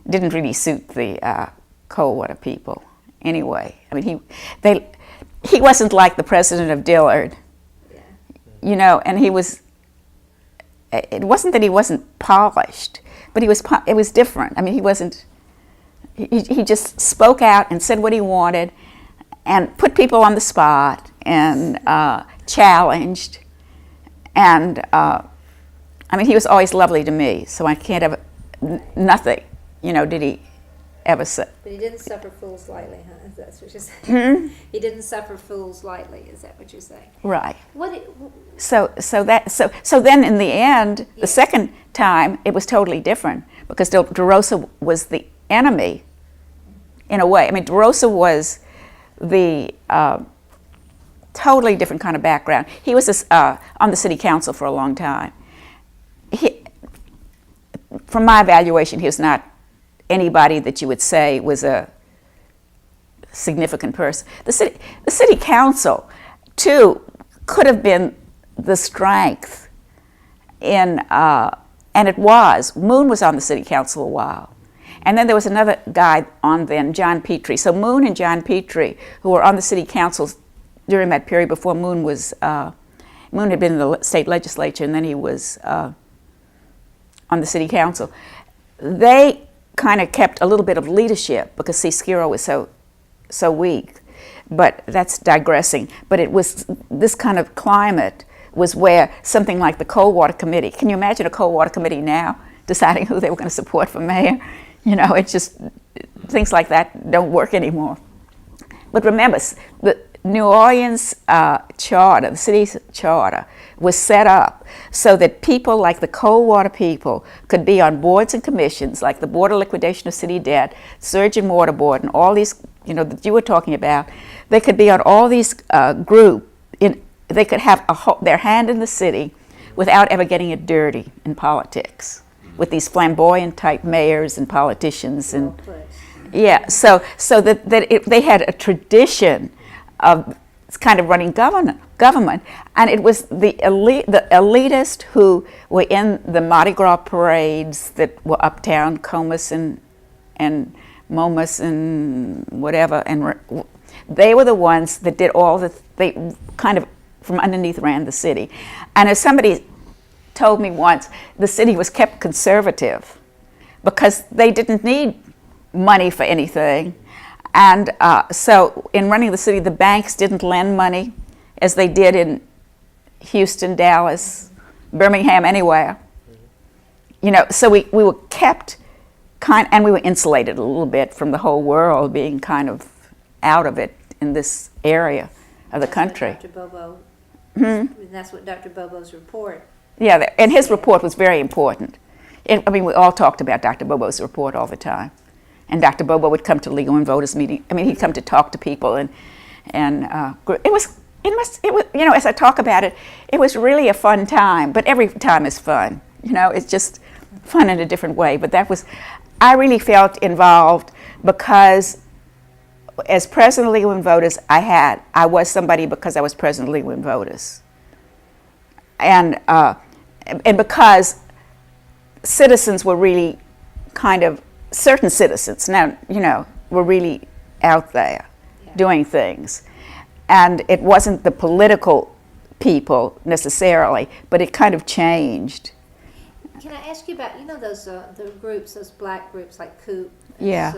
didn't really suit the Coldwater people anyway. He wasn't like the president of Dillard, and he was. It wasn't that he wasn't polished, but it was different. He wasn't. He just spoke out and said what he wanted, and put people on the spot and challenged, and I mean, he was always lovely to me, so I can't ever, nothing, did he ever say. But he didn't suffer fools lightly, huh? That's what you're saying. He didn't suffer fools lightly. Is that what you're saying? Right. What? So then in the end, Yeah. the second time, it was totally different because De Rosa was the enemy, in a way. I mean, De Rosa was the totally different kind of background. He was on the city council for a long time. From my evaluation, he was not anybody that you would say was a significant person. The city council, too, could have been the strength in, and it was. Moon was on the city council a while. And then there was another guy on then, John Petrie. So Moon and John Petrie, who were on the city council during that period before Moon was, Moon had been in the state legislature and then he was on the city council. They kind of kept a little bit of leadership because Skiro was so weak. But that's digressing. But it was this kind of climate was where something like the Cold Water Committee, can you imagine a Cold Water Committee now deciding who they were going to support for mayor? It's just, things like that don't work anymore. But remember, the New Orleans charter, the city's charter, was set up so that people like the cold water people could be on boards and commissions, like the Board of Liquidation of City Debt, Surgeon Water Board, and all these, that you were talking about. They could be on all these groups. They could have their hand in the city without ever getting it dirty in politics, with these flamboyant type mayors and politicians and. Yeah, so that they had a tradition of kind of running government, and it was the elitist who were in the Mardi Gras parades that were uptown, Comus and Momus and whatever, and they were the ones that did all they kind of from underneath ran the city. And as somebody told me once, the city was kept conservative because they didn't need money for anything. And so in running the city, the banks didn't lend money as they did in Houston, Dallas, Birmingham, anywhere. So we were kept and we were insulated a little bit from the whole world being kind of out of it in this area of the country. Dr. Bobo, that's what Dr. Bobo's report. Yeah, and his report was very important. We all talked about Dr. Bobo's report all the time. And Dr. Bobo would come to Legal and Voters meeting. He'd come to talk to people, and it was as I talk about it, it was really a fun time. But every time is fun, it's just fun in a different way. But I really felt involved because as president of Legal and Voters, I was somebody because I was president of Legal and Voters, and because citizens were really kind of. Certain citizens now, were really out there doing things. And it wasn't the political people necessarily, but it kind of changed. Can I ask you about, those the groups, those black groups like Coop Yeah.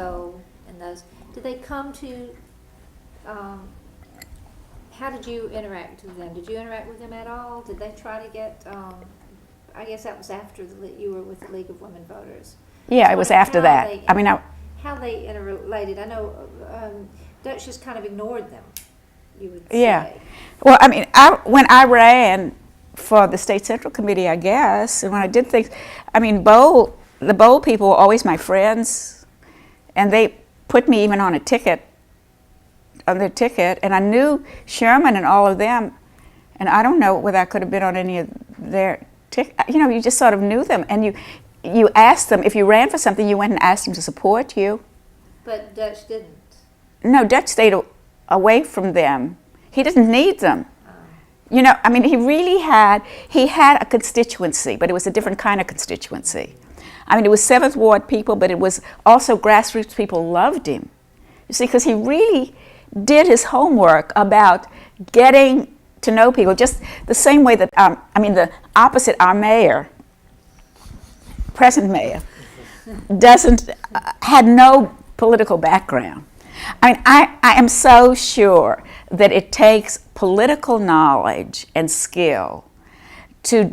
and those, did they come to, how did you interact with them? Did you interact with them at all? Did they try to get, I guess that was after you were with the League of Women Voters. Yeah, it was after that. How they interrelated. I know Dutch just kind of ignored them, you would say. Yeah. Well, when I ran for the State Central Committee, I guess, and when I did things, the Bowl people were always my friends, and they put me even on their ticket, and I knew Sherman and all of them, and I don't know whether I could have been on any of their tickets. You just sort of knew them, and you asked them, if you ran for something, you went and asked them to support you. But Dutch didn't. No, Dutch stayed away from them. He didn't need them. He really had a constituency, but it was a different kind of constituency. It was 7th Ward people, but it was also grassroots people loved him. You see, because he really did his homework about getting to know people, just the same way that, the opposite, our mayor, present mayor, had no political background. I am so sure that it takes political knowledge and skill to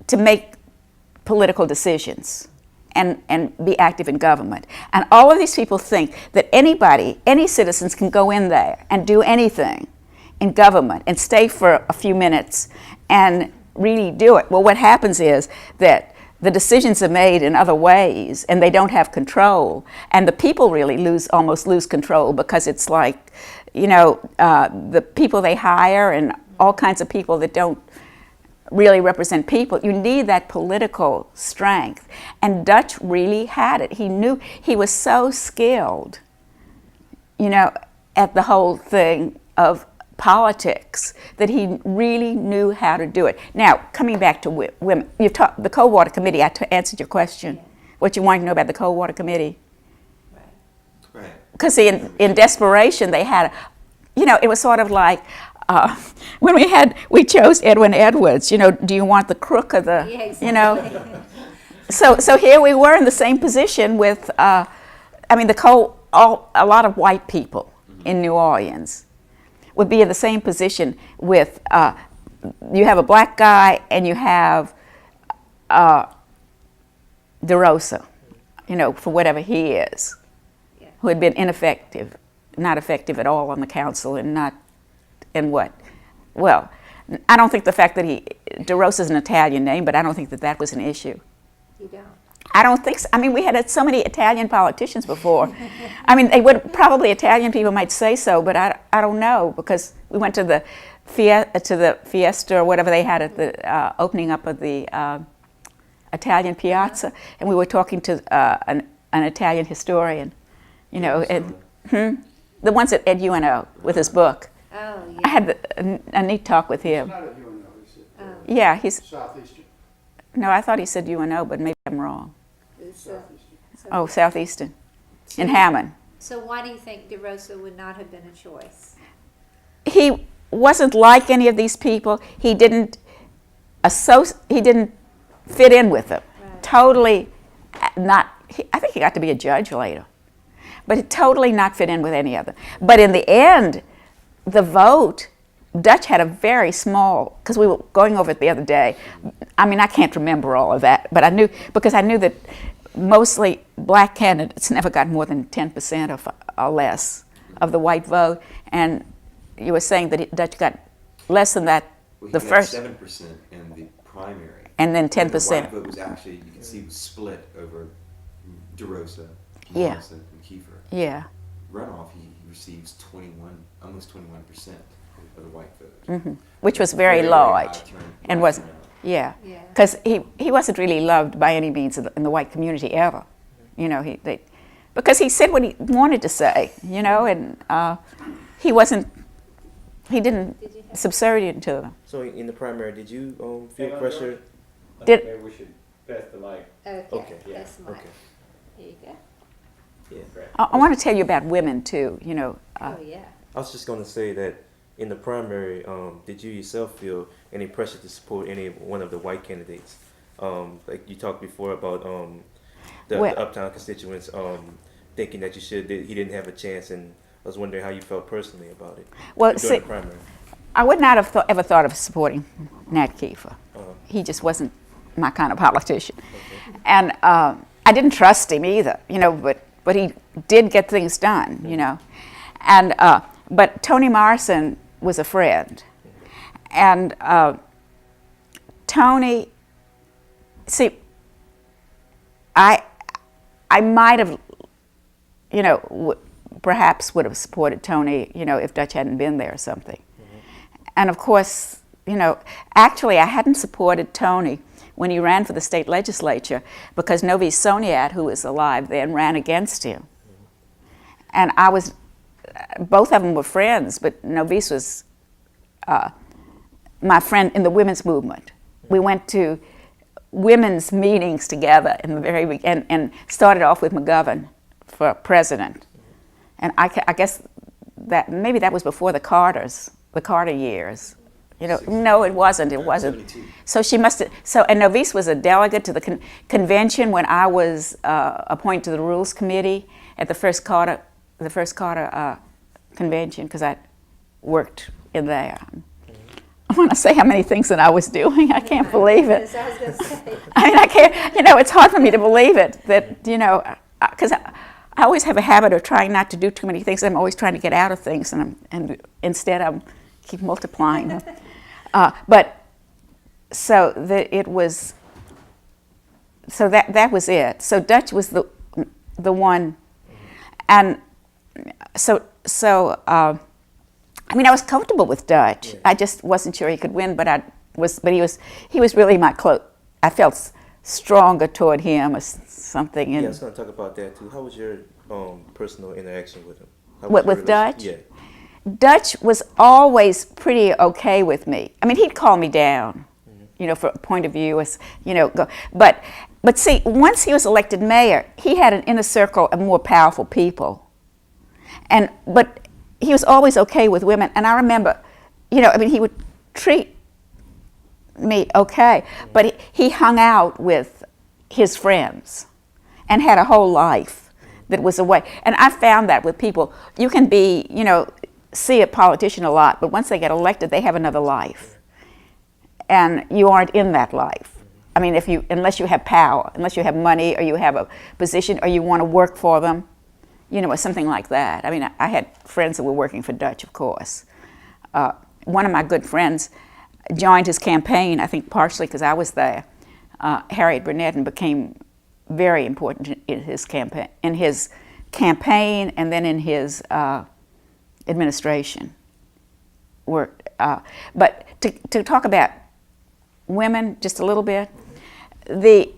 to make political decisions and be active in government. And all of these people think that anybody, any citizens can go in there and do anything in government and stay for a few minutes and really do it. Well, what happens is that the decisions are made in other ways and they don't have control. And the people really almost lose control, because it's like, the people they hire and all kinds of people that don't really represent people. You need that political strength. And Dutch really had it. He knew, he was so skilled, at the whole thing of politics, that he really knew how to do it. Now, coming back to women, the Coldwater Committee, I answered your question. Yeah. What you wanted to know about the Coldwater Committee? Right. Because in desperation, they had, it was sort of like, when we chose Edwin Edwards, do you want the crook or the, yeah, exactly. So here we were in the same position with, a lot of white people in New Orleans would be in the same position with, you have a black guy and you have DeRosa, for whatever he is, yeah, who had been ineffective, not effective at all on the council, and not. And what? Well, I don't think the fact that DeRosa is an Italian name, but I don't think that was an issue. You don't? I don't think so. We had so many Italian politicians before. They would, probably Italian people might say so, but I don't know, because we went to the fiesta or whatever they had at the opening up of the Italian Piazza, and we were talking to an Italian historian, and the ones at UNO with his book. Oh, yeah. I had a neat talk with him. It's not at UNO, is it? Yeah, he's. Southeastern. No, I thought he said UNO, but maybe I'm wrong. Southeastern. Southeastern, in Hammond. So why do you think DeRosa would not have been a choice? He wasn't like any of these people. He didn't fit in with them. Right. Totally not. I think he got to be a judge later, but he totally not fit in with any of them. But in the end, the vote, Dutch had a very small, because we were going over it the other day. I can't remember all of that, but I knew that mostly black candidates never got more than 10% or less of the white vote. And you were saying that Dutch got less than that. Well, the he first 7% in the primary. And then 10%. The white vote was actually, you can see, was split over DeRosa, Yeah. Morrison, and Kiefer. Yeah. Runoff, he receives almost 21% of the white vote. Mm-hmm. Which was very large, and wasn't. Yeah, because he wasn't really loved by any means in the white community ever. Because he said what he wanted to say, and he didn't subservient to them. So in the primary, did you feel pressure? Maybe we should pass the mic. Okay, yeah. that's mine. Okay. Here you go. Yeah. Great. I want to tell you about women too. Oh, yeah. I was just going to say that in the primary, did you yourself feel any pressure to support any one of the white candidates? Like you talked before about the Uptown constituents thinking that he didn't have a chance, and I was wondering how you felt personally about it. Well, during the primary. I would not have ever thought of supporting Nat Kiefer. He just wasn't my kind of politician. Okay. And I didn't trust him either, but he did get things done, And but Toni Morrison was a friend, and Toni. See, I might have, perhaps would have supported Toni, if Dutch hadn't been there or something. And of course, actually I hadn't supported Toni when he ran for the state legislature, because Novi Soniat, who was alive then, ran against him. And both of them were friends, but Novice was my friend in the women's movement. We went to women's meetings together in the very beginning, and started off with McGovern for president. And I guess that maybe that was before the Carter years. No, it wasn't. It wasn't. 72. So she must have. And Novice was a delegate to the convention when I was appointed to the Rules Committee at the first Carter convention, because I worked in there. want to say how many things that I was doing. I can't believe it. I was going to say. I mean, I can't, it's hard for me to believe it that, because I always have a habit of trying not to do too many things. I'm always trying to get out of things, and instead I keep multiplying them. But so it was, so that was it. So Dutch was the one, and so I mean, I was comfortable with Dutch. Yeah. I just wasn't sure he could win, but he was really my close. I felt stronger toward him or something. Yeah, I was going to talk about that too. How was your personal interaction with him? With Dutch? Yeah. Dutch was always pretty okay with me. I mean, he'd calm me down, for a point of view, but see, once he was elected mayor, he had an inner circle of more powerful people, but he was always okay with women. And I remember, he would treat me okay, but he hung out with his friends and had a whole life that was away. And I found that with people, you can be, see a politician a lot, but once they get elected, they have another life. And you aren't in that life. I mean, unless you have power, unless you have money, or you have a position, or you want to work for them, or something like that. I mean, I had friends that were working for Dutch, of course. One of my good friends joined his campaign, I think partially because I was there, Harriet Burnett, and became very important in his campaign, and then in his administration. But to talk about women just a little bit, the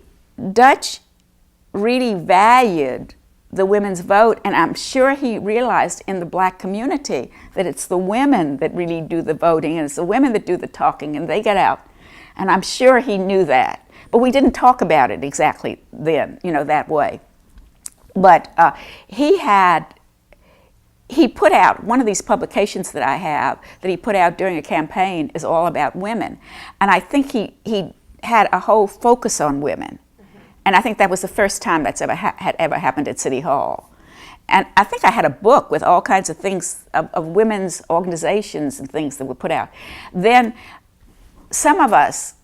Dutch really valued the women's vote, and I'm sure he realized in the black community that it's the women that really do the voting, and it's the women that do the talking, and they get out. And I'm sure he knew that. But we didn't talk about it exactly then, that way. But he put out, one of these publications that I have, that he put out during a campaign, is all about women. And I think he had a whole focus on women. And I think that was the first time that's had ever happened at City Hall. And I think I had a book with all kinds of things of women's organizations and things that were put out. Then some of us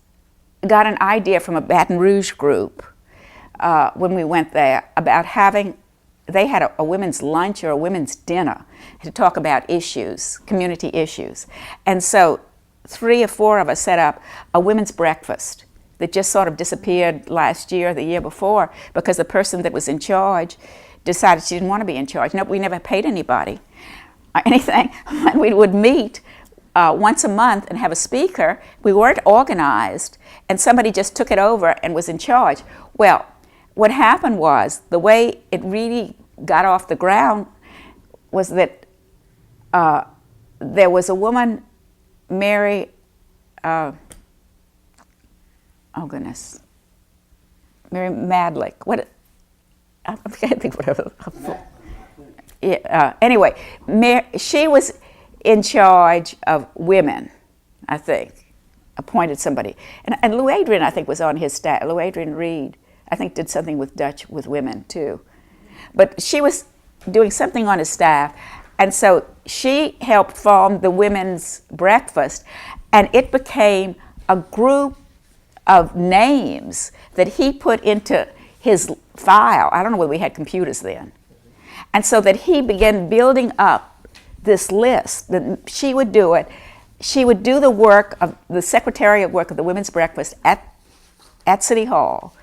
got an idea from a Baton Rouge group when we went there about they had a women's lunch or a women's dinner to talk about issues, community issues. And so 3 or 4 of us set up a women's breakfast that just sort of disappeared last year or the year before because the person that was in charge decided she didn't want to be in charge. No, we never paid anybody or anything. And we would meet once a month and have a speaker. We weren't organized, and somebody just took it over and was in charge. Well, what happened was, the way it really got off the ground was that there was a woman, Mary Madlick. I can't think whatever. Yeah, anyway, she was in charge of women, I think, appointed somebody. And Lou Adrian, I think, was on his staff. Lou Adrian Reed, I think, did something with Dutch with women, too. But she was doing something on his staff, and so she helped form the women's breakfast, and it became a group of names that he put into his file. I don't know whether we had computers then. And so that he began building up this list, that she would do it. She would do the work of the secretariat work of the women's breakfast at City Hall,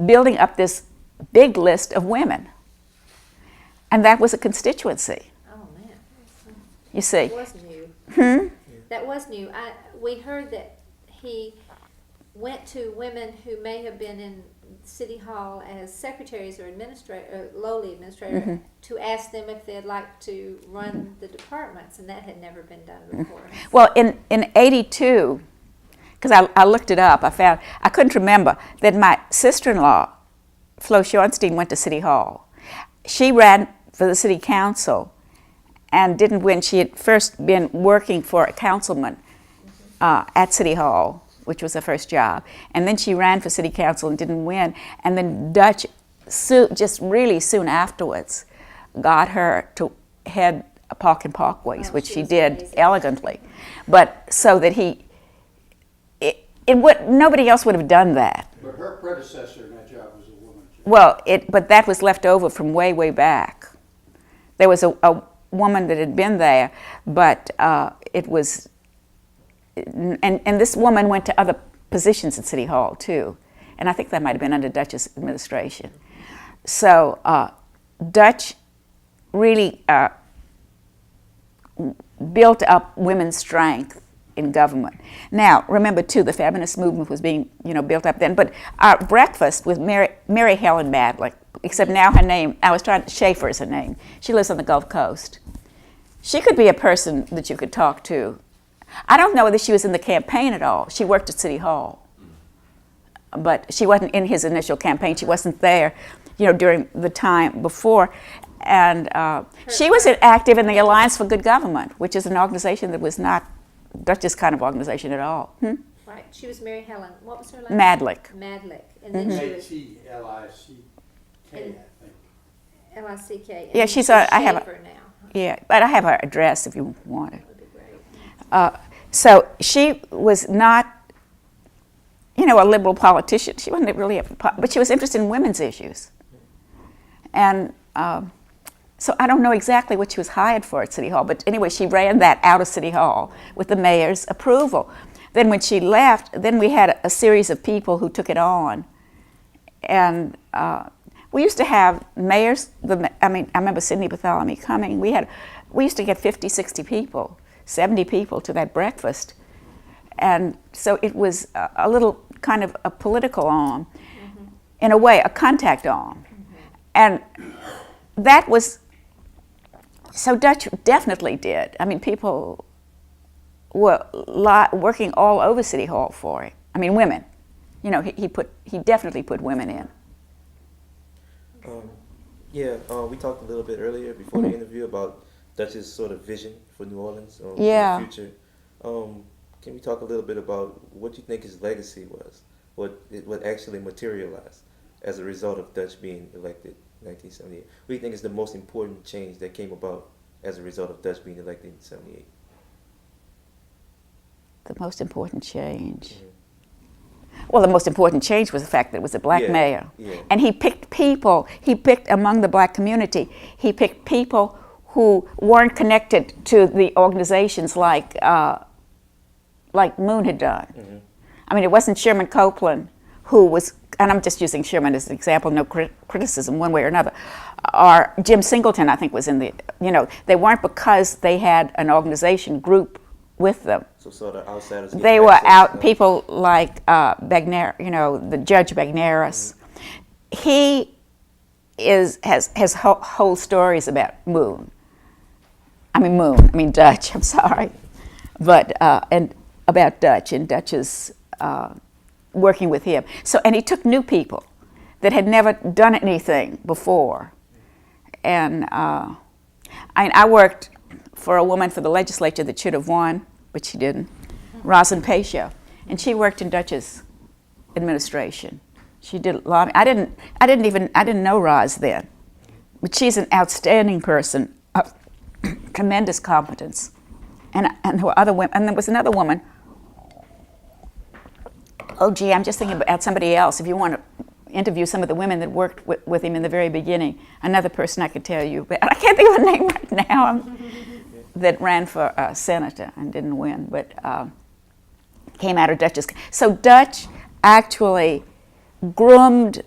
building up this big list of women. And that was a constituency. Oh, man. You see. That was new. That was new. We heard that he went to women who may have been in City Hall as secretaries or lowly administrator to ask them if they'd like to run the departments, and that had never been done before. Well, in 82, because I looked it up, I couldn't remember that my sister-in-law, Flo Schornstein, went to City Hall. She ran for the city council and didn't win. She had first been working for a councilman at City Hall, which was her first job. And then she ran for city council and didn't win. And then Dutch, just really soon afterwards, got her to head Park and Parkways, which she did amazing. elegantly. But so that he nobody else would have done that. But her predecessor in that job was a woman. Well, but that was left over from way, way back. There was a woman that had been there, but it was, and this woman went to other positions at City Hall too, and I think that might have been under Dutch's administration. So Dutch really built up women's strength in government. Now, remember too, the feminist movement was being, built up then. But our breakfast with Mary Helen Madlick, except now her name, Schaefer is her name. She lives on the Gulf Coast. She could be a person that you could talk to. I don't know whether she was in the campaign at all. She worked at City Hall, but she wasn't in his initial campaign. She wasn't there, during the time before. And she was active in the Alliance for Good Government, which is an organization that was not Dutch's kind of organization at all. Right. She was Mary Helen. What was her last Madlick. name? Madlick. And then she was Matlick, I think. L-I-C-K. Yeah, she's I have Schaefer now. Yeah, but I have her address if you want it. That would be great. So she was not, a liberal politician. She wasn't really, but she was interested in women's issues. And so I don't know exactly what she was hired for at City Hall, but anyway, she ran that out of City Hall with the mayor's approval. Then when she left, then we had a series of people who took it on. And we used to have mayors, I remember Sidney Bartholomew coming. We used to get 50, 60 people, 70 people to that breakfast. And so it was a little kind of a political arm, in a way, a contact arm. And that was, so Dutch definitely did. People were working all over City Hall for it. Women. He definitely put women in. We talked a little bit earlier before the interview about Dutch's sort of vision for New Orleans in the future. Can we talk a little bit about what you think his legacy was, what actually materialized as a result of Dutch being elected in 1978? What do you think is the most important change that came about as a result of Dutch being elected in 78? The most important change? Well, the most important change was the fact that it was a black mayor. Yeah. And he picked among the black community, he picked people who weren't connected to the organizations like Moon had done. It wasn't Sherman Copeland who was, and I'm just using Sherman as an example, no criticism one way or another, or Jim Singleton, I think, was in the, they weren't because they had an organization group with them. So sort of outsiders. They were out, people like Bagner, the Judge Bagneris. He has whole stories about Dutch, I'm sorry. But, and about Dutch and Dutch's working with him. And he took new people that had never done anything before. And I worked for a woman for the legislature that should have won, but she didn't, Rosin Pacio, and she worked in Dutch's administration. She did a lot. I didn't know Roz then, but she's an outstanding person, of tremendous competence. And there were other women, and there was another woman. Oh, gee, I'm just thinking about somebody else. If you want to interview some of the women that worked with him in the very beginning, another person I could tell you, but I can't think of her name right now. That ran for senator and didn't win, but came out of Dutch's. So Dutch actually groomed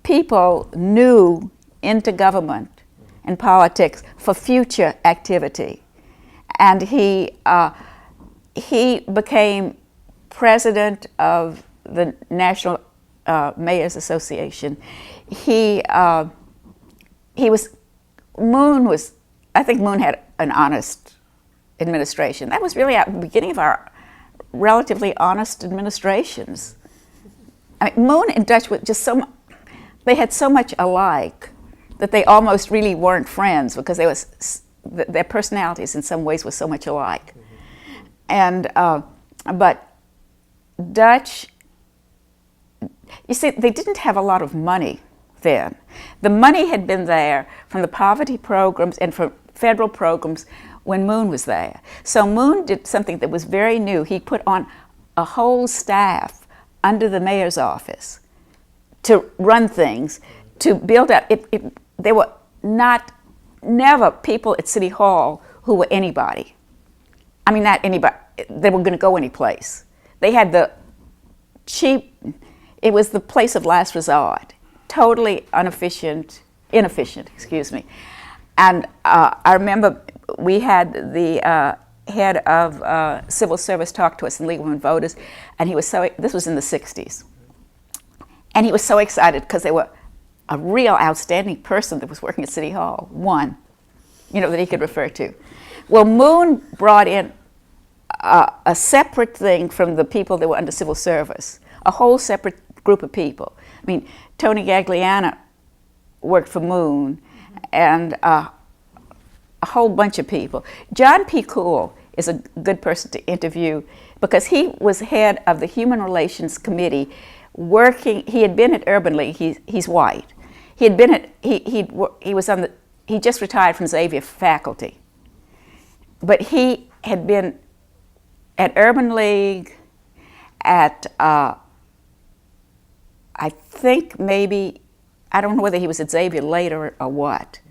people new into government and politics for future activity. And he became president of the National Mayors Association. I think Moon had an honest administration. That was really at the beginning of our relatively honest administrations. Moon and Dutch were just they had so much alike that they almost really weren't friends because their personalities in some ways were so much alike. And, but Dutch, you see, they didn't have a lot of money then. The money had been there from the poverty programs and from federal programs when Moon was there. So Moon did something that was very new. He put on a whole staff under the mayor's office to run things, to build up. There were never people at City Hall who were anybody. I mean, not anybody. They were going to go anyplace. They had the cheap. It was the place of last resort. Totally inefficient. Excuse me. And I remember we had the head of civil service talk to us in League of Women Voters, and he was this was in the 60s. And he was so excited because they were a real outstanding person that was working at City Hall, one, that he could refer to. Well, Moon brought in a separate thing from the people that were under civil service, a whole separate group of people. I mean, Tony Gagliano worked for Moon, and a whole bunch of people. John P. Cool is a good person to interview because he was head of the Human Relations Committee working. He had been at Urban League. He's white. He had been at, he was on the, he just retired from Xavier faculty. But he had been at Urban League, at, I think maybe, I don't know whether he was at Xavier later or what,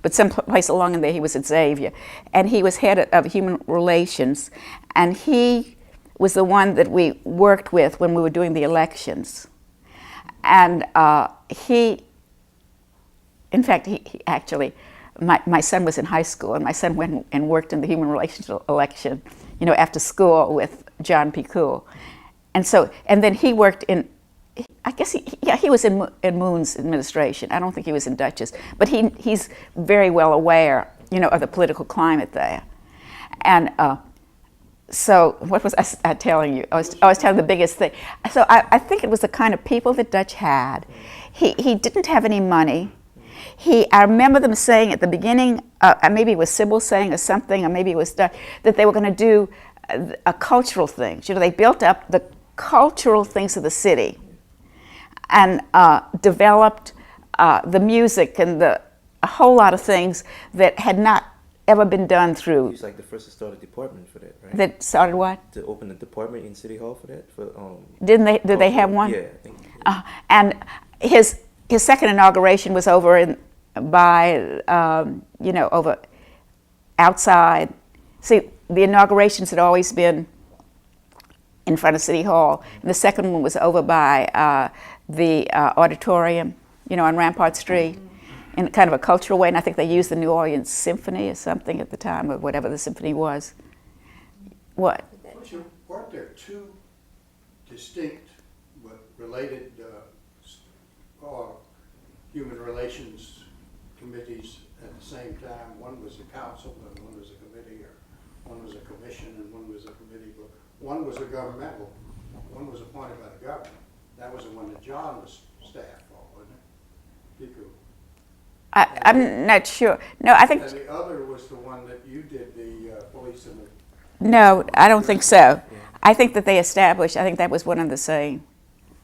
but someplace along in there he was at Xavier. And he was head of Human Relations, and he was the one that we worked with when we were doing the elections. And in fact, he actually, my son was in high school, and my son went and worked in the Human Relations election, after school with John P. Cool. And then he worked in, I guess he was in Moon's administration. I don't think he was in Dutch's, but he's very well aware, of the political climate there. And so what was I telling you? I was telling the biggest thing. So I think it was the kind of people that Dutch had. He didn't have any money. I remember them saying at the beginning, maybe it was Sybil saying or something, or maybe it was Dutch, that they were going to do a cultural things. They built up the cultural things of the city and developed the music and a whole lot of things that had not ever been done through. He was like the first to start a department for that, right? That started what? To open a department in City Hall for that? Didn't they? Did they have one? Yeah, I think. And his second inauguration was over over outside. See, the inaugurations had always been in front of City Hall, and the second one was over by the auditorium, on Rampart Street, in kind of a cultural way. And I think they used the New Orleans Symphony or something at the time, or whatever the symphony was. What? Weren't there two distinct but related human relations committees at the same time? One was a council and one was a committee, or one was a commission and one was a committee, but one was a governmental, one was appointed by the government. That was the one that John was staffed for, wasn't it? Piku. I'm not sure. No, I think. And the other was the one that you did, the police and the. No, I don't think so. I think that they established. I think that was one and the same.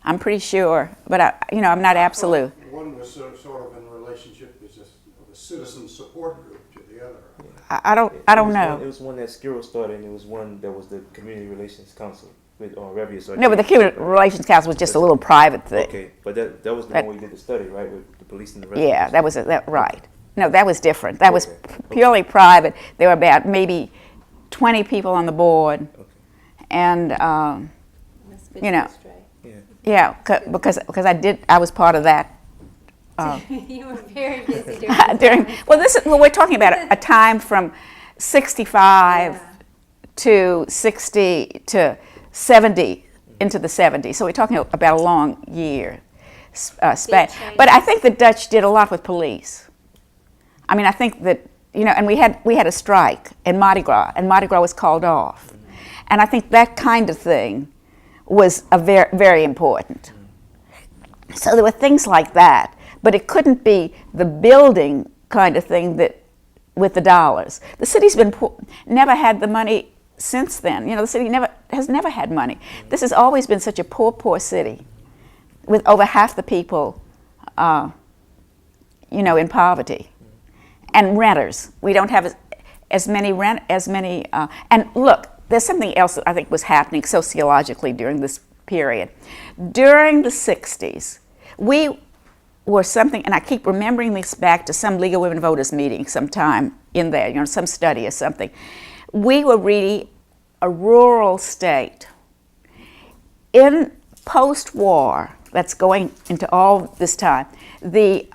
I'm pretty sure, but I'm not absolute. One was sort of in relationship as a citizen support group to the other. I don't know. It was one that Skiro started, and it was one that was the Community Relations Council with Revius. No, but the Human Relations Council was just a little private thing. Okay, but that was the one where you did the study, right, with the police and the residents? Yeah, that was right. No, that was different. That was Okay. purely private. There were about maybe 20 people on the board, and That's good to get straight. yeah, because I was part of that. You were very busy We're talking about a time from 65 to 60 to 70 into the 70s. So we're talking about a long year span. But I think the Dutch did a lot with police. I mean, I think that, and we had a strike in Mardi Gras, and Mardi Gras was called off. And I think that kind of thing was very, very important. So there were things like that, but it couldn't be the building kind of thing that with the dollars. The city's been never had the money since then. The city has never had money. This has always been such a poor city, with over half the people, in poverty, and renters. We don't have as many and look, there's something else that I think was happening sociologically during this period. During the 60s, we were something, and I keep remembering this back to some League of Women Voters meeting sometime in there, you know, some study or something. We were really a rural state. In post-war, that's going into all this time, the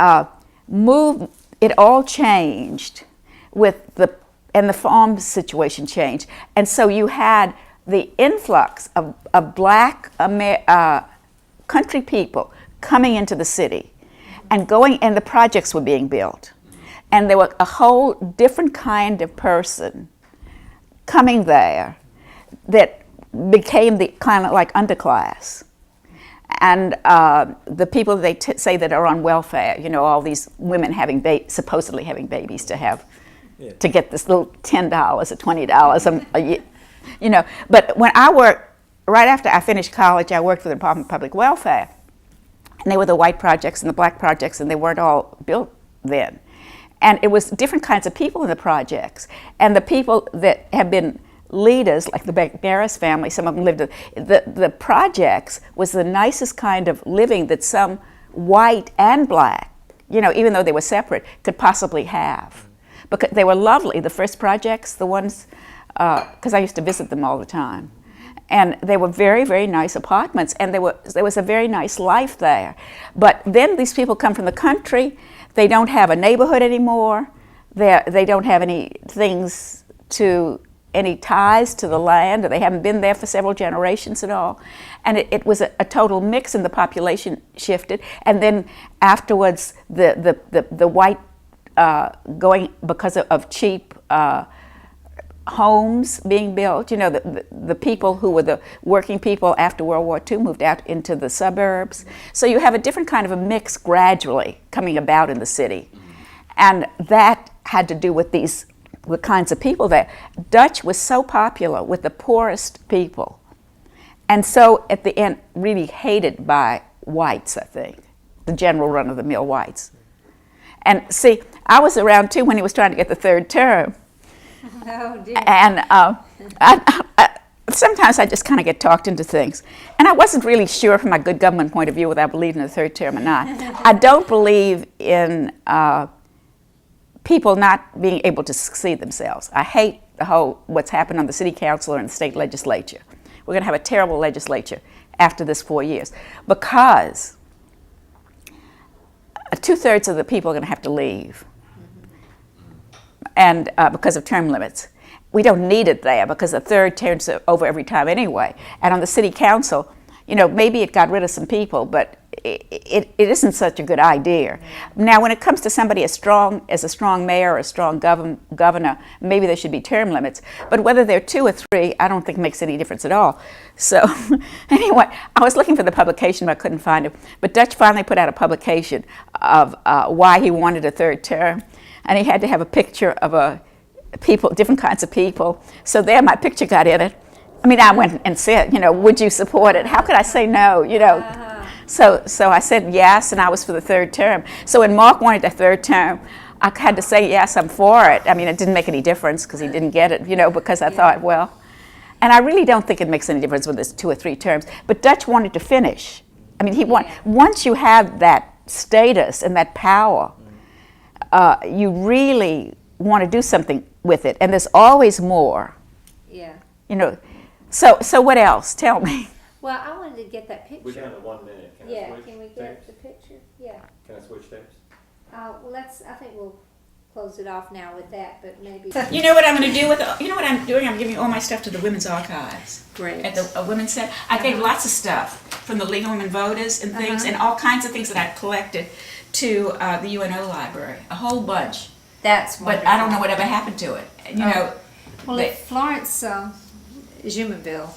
it all changed with the farm situation changed. And so you had the influx of black country people coming into the city and the projects were being built. And there was a whole different kind of person coming there that became the kind of like underclass. And the people they say that are on welfare, you know, all these women supposedly having babies to get this little $10 or $20 a year, you know. But when I worked, right after I finished college, I worked for the Department of Public Welfare. And they were the white projects and the black projects, and they weren't all built then. And it was different kinds of people in the projects. And the people that have been leaders, like the Barris family, some of them lived, the projects was the nicest kind of living that some white and black, you know, even though they were separate, could possibly have. Because they were lovely, the first projects, the ones, because I used to visit them all the time. And they were very, very nice apartments, and there was a very nice life there. But then these people come from the country, they don't have a neighborhood anymore, they don't have any ties to the land, or they haven't been there for several generations at all. And it was a total mix, and the population shifted. And then afterwards, the white going because of cheap homes being built. You know, the people who were the working people after World War II moved out into the suburbs. So you have a different kind of a mix gradually coming about in the city. And that had to do with the kinds of people there. Dutch was so popular with the poorest people, and so at the end really hated by whites, I think, the general run-of-the-mill whites. And see, I was around too when he was trying to get the third term. Oh, dear. And sometimes I just kind of get talked into things. And I wasn't really sure from my good government point of view whether I believed in the third term or not. I don't believe in people not being able to succeed themselves. I hate what's happened on the city council or in the state legislature. We're going to have a terrible legislature after this 4 years because 2/3 of the people are going to have to leave, and because of term limits. We don't need it there because the third term's over every time anyway. And on the city council, you know, maybe it got rid of some people, but it isn't such a good idea. Now, when it comes to somebody as a strong mayor or a strong governor, maybe there should be term limits. But whether they're 2 or 3, I don't think makes any difference at all. So anyway, I was looking for the publication, but I couldn't find it. But Dutch finally put out a publication of why he wanted a third term. And he had to have a picture of different kinds of people. So there my picture got in it. I mean, I went and said, you know, would you support it? How could I say no, you know? So I said yes, and I was for the third term. So when Mark wanted the third term, I had to say yes, I'm for it. I mean, it didn't make any difference because he didn't get it, you know, because I thought, well, and I really don't think it makes any difference whether it's 2 or 3 terms. But Dutch wanted to finish. I mean, once you have that status and that power, you really want to do something with it, and there's always more. Yeah. You know, so what else? Tell me. Well, I wanted to get that picture. We're down to 1 minute. Can I Yeah, switch can we get tapes? the picture? Yeah. Can I switch tapes? Well, I think we'll close it off now with that, but maybe. You know what I'm going to do you know what I'm doing? I'm giving all my stuff to the Women's Archives. Great. At the Women's Center. I gave lots of stuff from the League of Women Voters and things, and all kinds of things that I'd collected to the UNO library. A whole bunch. That's But I don't know whatever happened to it. You know. Well, if Florence Jumonville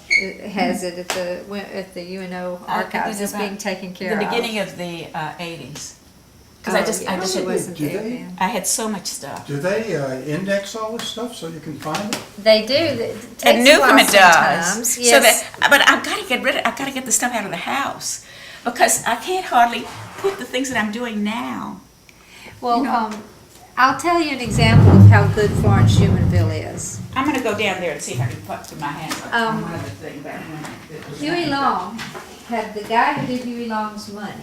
has it at the UNO archives, it's being taken care of. The beginning of the 80s. Because I just wasn't Do there they? then. I had so much stuff. Do they index all this stuff so you can find it? They do. It takes And a while Newcomb it sometimes. does. Yes. So that, but I've got to get rid of. I've got to get the stuff out of the house because I can't hardly put the things that I'm doing now. Well, You know. I'll tell you an example of how good Florence Schumanville is. I'm gonna go down there and see if I can put my hands Um, one other thing back when. Huey Long had the guy who did Huey Long's money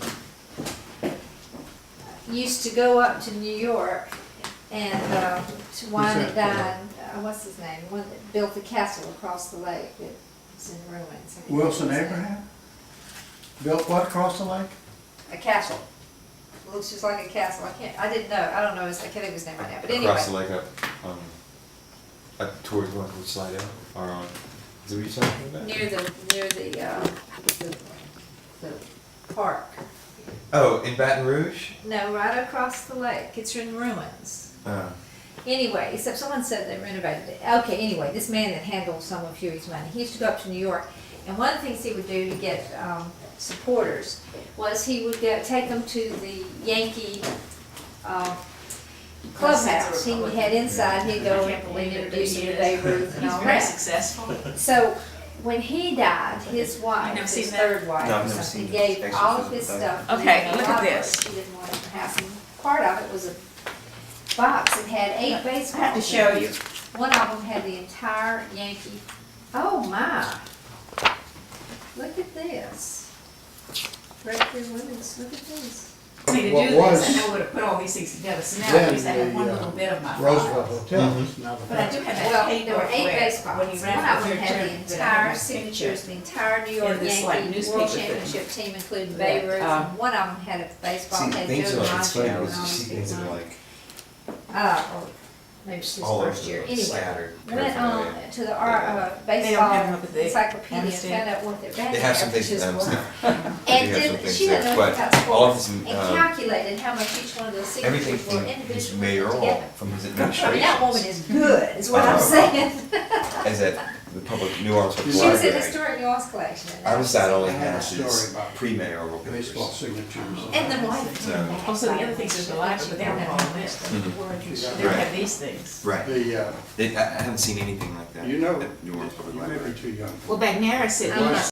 used to go up to New York and to wine and dine. What's his name? One that built the castle across the lake. It's in ruins. I can't Wilson remember his name. Abraham? Built what across the lake? A castle. Looks just like a castle. I didn't know. I don't know. I can't think of his name right now. But anyway. Across the lake up towards one called Slidell, or on, is that what you're talking about? The park. Oh, in Baton Rouge? No, right across the lake. It's in ruins. Anyway, except someone said they renovated it. Okay, anyway, this man that handled some of Huey's money, he used to go up to New York, and one of the things he would do to get supporters was he would take them to the Yankee clubhouse. He had inside, he'd go and introduce them to Babe Ruth and all that. Successful. So when he died, his wife, never his seen that? third wife No, or I've never something, seen gave it. all of Actually, his it's stuff. Okay, to look at this. She didn't want him to have some. Part of it was a box. It had 8 baseball. I have to show you. One of them had the entire Yankee. Oh my! Look at this. Breakthrough Women's. Look at this. Me to What do was this, and I would have put all these things together, so now at then least I have one the, little bit of my Roosevelt files. Hotel. Mhm. Now the But I do have that Well, paper there were 8 where baseballs. when One you of ran for them your had the turn, entire that signatures, the entire New York in this, like, Yankee newspaper World thing. Championship team, including That, Babe Ruth. And one of them had a baseball. See, Had things Joe are, it's funny, DiMaggio and because all you see these things that people. are like Or maybe it's his all over first year. the Anyway, scattered. went paraphernalia. on to the They don't have them baseball up at the encyclopedia and Ernest. found out what their batting They have some things, averages were. they And have some then things she didn't there, know anything but about all of sports his, and calculated how much each one of those everything signatures were from his individually mayoral, together. from his I mean, that woman administration, is good, is what I'm saying. is at the public, New Orleans Public She was at Library. Historic New Orleans Collection. and Our side only I have a has story his about pre-mayoral papers. baseball signatures. And the wife. So- Also, the other things is the library, but they don't have all this. They don't have these things. Right. The, I haven't seen anything like that you know, at New Orleans Public you may Library. be too young. Well, Bagnara said, Was